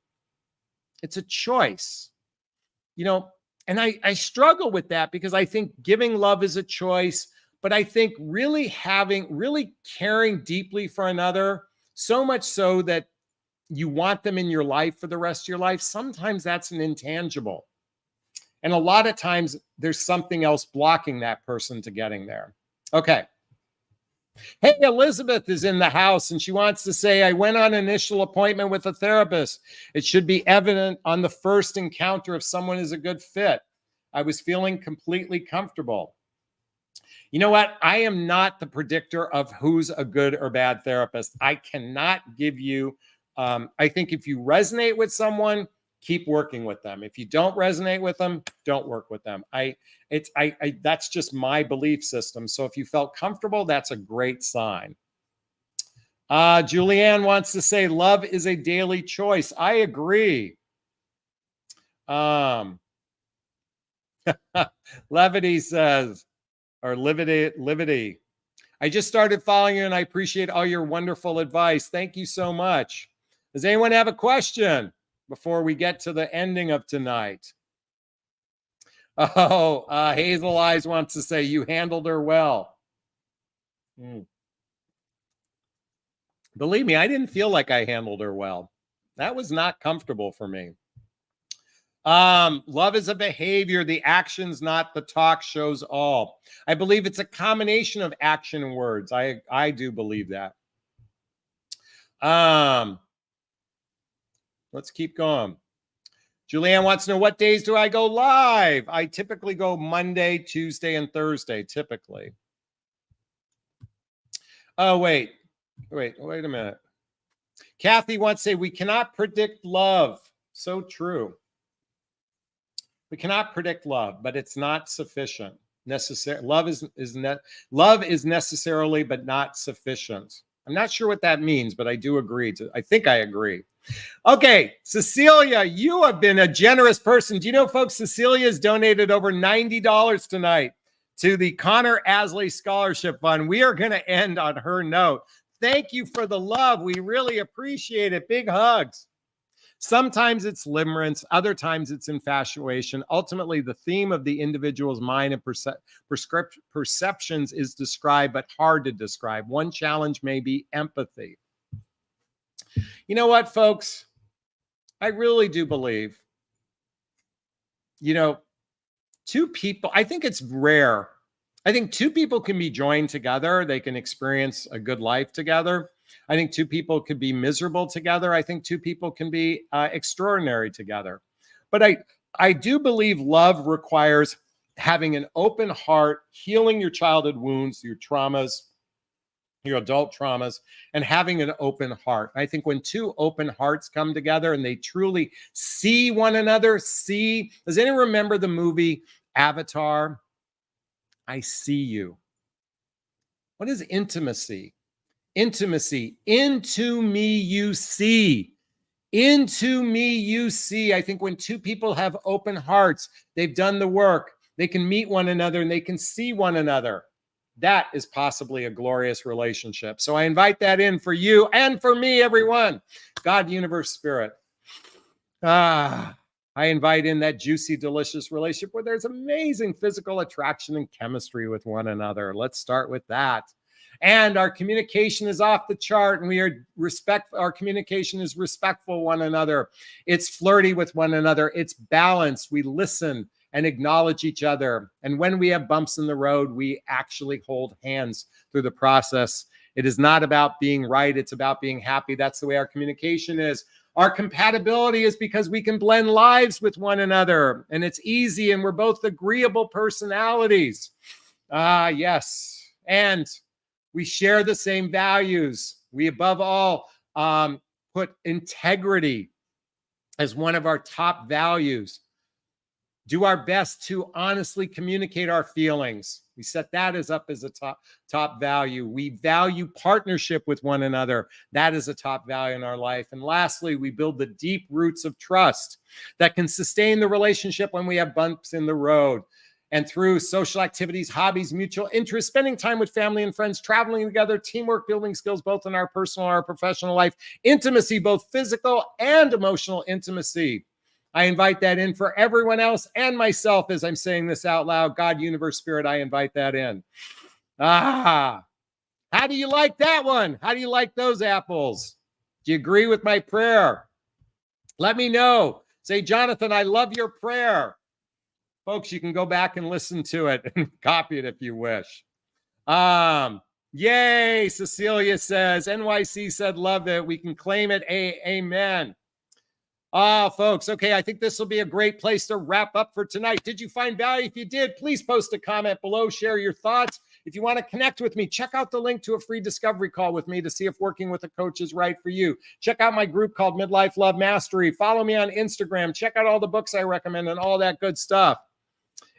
It's a choice. And I struggle with that because I think giving love is a choice, but I think really caring deeply for another, so much so that you want them in your life for the rest of your life, sometimes that's an intangible. And a lot of times there's something else blocking that person to getting there. Okay. Hey, Elizabeth is in the house and she wants to say, I went on an initial appointment with a therapist. It should be evident on the first encounter if someone is a good fit. I was feeling completely comfortable. You know what? I am not the predictor of who's a good or bad therapist. I cannot give you I think if you resonate with someone, keep working with them. If you don't resonate with them, don't work with them. That's just my belief system. So if you felt comfortable, that's a great sign. Julianne wants to say love is a daily choice. I agree. Levity says, or Livity. I just started following you and I appreciate all your wonderful advice. Thank you so much. Does anyone have a question before we get to the ending of tonight? Hazel Eyes wants to say you handled her well. Believe me, I didn't feel like I handled her well. That was not comfortable for me. Love is a behavior. The actions, not the talk, shows all. I believe it's a combination of action and words. I do believe that. Let's keep going. Julianne wants to know, what days do I go live? I typically go Monday, Tuesday, and Thursday, typically. Oh, wait a minute. Kathy wants to say, we cannot predict love. So true. We cannot predict love, but it's not sufficient. Love is necessarily, but not sufficient. I'm not sure what that means, but I do agree. I think I agree. Okay, Cecilia, you have been a generous person. Do you know, folks, Cecilia has donated over $90 tonight to the Connor Asley Scholarship Fund. We are going to end on her note. Thank you for the love. We really appreciate it. Big hugs. Sometimes it's limerence, other times it's infatuation. Ultimately, the theme of the individual's mind and perceptions is described, but hard to describe. One challenge may be empathy. You know what, folks? I really do believe, two people, I think it's rare. I think two people can be joined together. They can experience a good life together. I think two people could be miserable together. I think two people can be extraordinary together. But I do believe love requires having an open heart, healing your childhood wounds, your traumas, your adult traumas, and having an open heart. I think when two open hearts come together and they truly see one another, does anyone remember the movie Avatar? I see you. What is intimacy? Intimacy. Into me you see. Into me you see. I think when two people have open hearts, they've done the work, they can meet one another and they can see one another. That is possibly a glorious relationship. So I invite that in for you and for me, everyone. God, universe, spirit. I invite in that juicy, delicious relationship where there's amazing physical attraction and chemistry with one another. Let's start with that. And our communication is off the chart, and our communication is respectful one another. It's flirty with one another. It's balanced. We listen and acknowledge each other. And when we have bumps in the road, we actually hold hands through the process. It is not about being right. It's about being happy. That's the way our communication is. Our compatibility is because we can blend lives with one another, and it's easy, and we're both agreeable personalities. Yes. And we share the same values. We, above all, put integrity as one of our top values. Do our best to honestly communicate our feelings. We set that as a top value. We value partnership with one another. That is a top value in our life. And lastly, we build the deep roots of trust that can sustain the relationship when we have bumps in the road. And through social activities, hobbies, mutual interests, spending time with family and friends, traveling together, teamwork, building skills, both in our personal and our professional life, intimacy, both physical and emotional intimacy. I invite that in for everyone else and myself as I'm saying this out loud. God, universe, spirit, I invite that in. How do you like that one? How do you like those apples? Do you agree with my prayer? Let me know. Say, Jonathan, I love your prayer. Folks, you can go back and listen to it and copy it if you wish. Yay, Cecilia says. NYC said, love it. We can claim it. Amen. Folks, okay, I think this will be a great place to wrap up for tonight. Did you find value? If you did, please post a comment below, share your thoughts. If you want to connect with me, check out the link to a free discovery call with me to see if working with a coach is right for you. Check out my group called Midlife Love Mastery. Follow me on Instagram. Check out all the books I recommend and all that good stuff.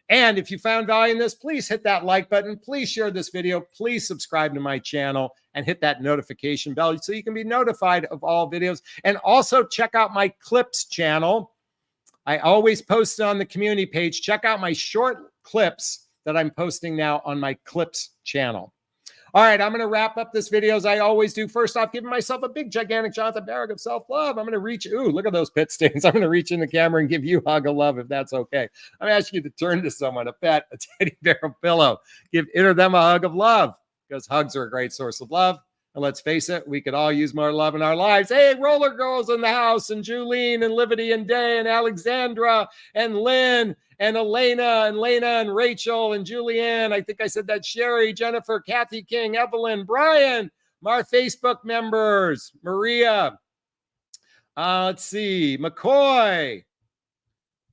And if you found value in this, please hit that like button. Please share this video. Please subscribe to my channel and hit that notification bell so you can be notified of all videos. And also check out my clips channel. I always post it on the community page. Check out my short clips that I'm posting now on my clips channel. All right, I'm going to wrap up this video as I always do. First off, giving myself a big, gigantic Jonathan Barrick of self-love. I'm going to reach, look at those pit stains. I'm going to reach in the camera and give you a hug of love if that's okay. I'm asking you to turn to someone, a pet, a teddy bear, a pillow. Enter them a hug of love because hugs are a great source of love. And let's face it, we could all use more love in our lives. Hey, Roller Girls in the house, and Julene, and Livity, and Day, and Alexandra, and Lynn, and Elena, and Lena, and Rachel, and Julianne. I think I said that. Sherry, Jennifer, Kathy King, Evelyn, Brian, our Facebook members, Maria. Let's see, McCoy,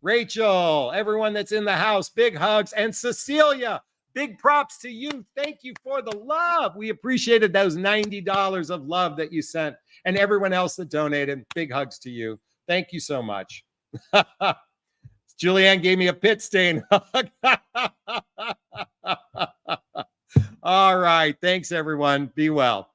Rachel, everyone that's in the house, big hugs, and Cecilia. Big props to you. Thank you for the love. We appreciated those $90 of love that you sent, and everyone else that donated. Big hugs to you. Thank you so much. Julianne gave me a pit stain. All right. Thanks, everyone. Be well.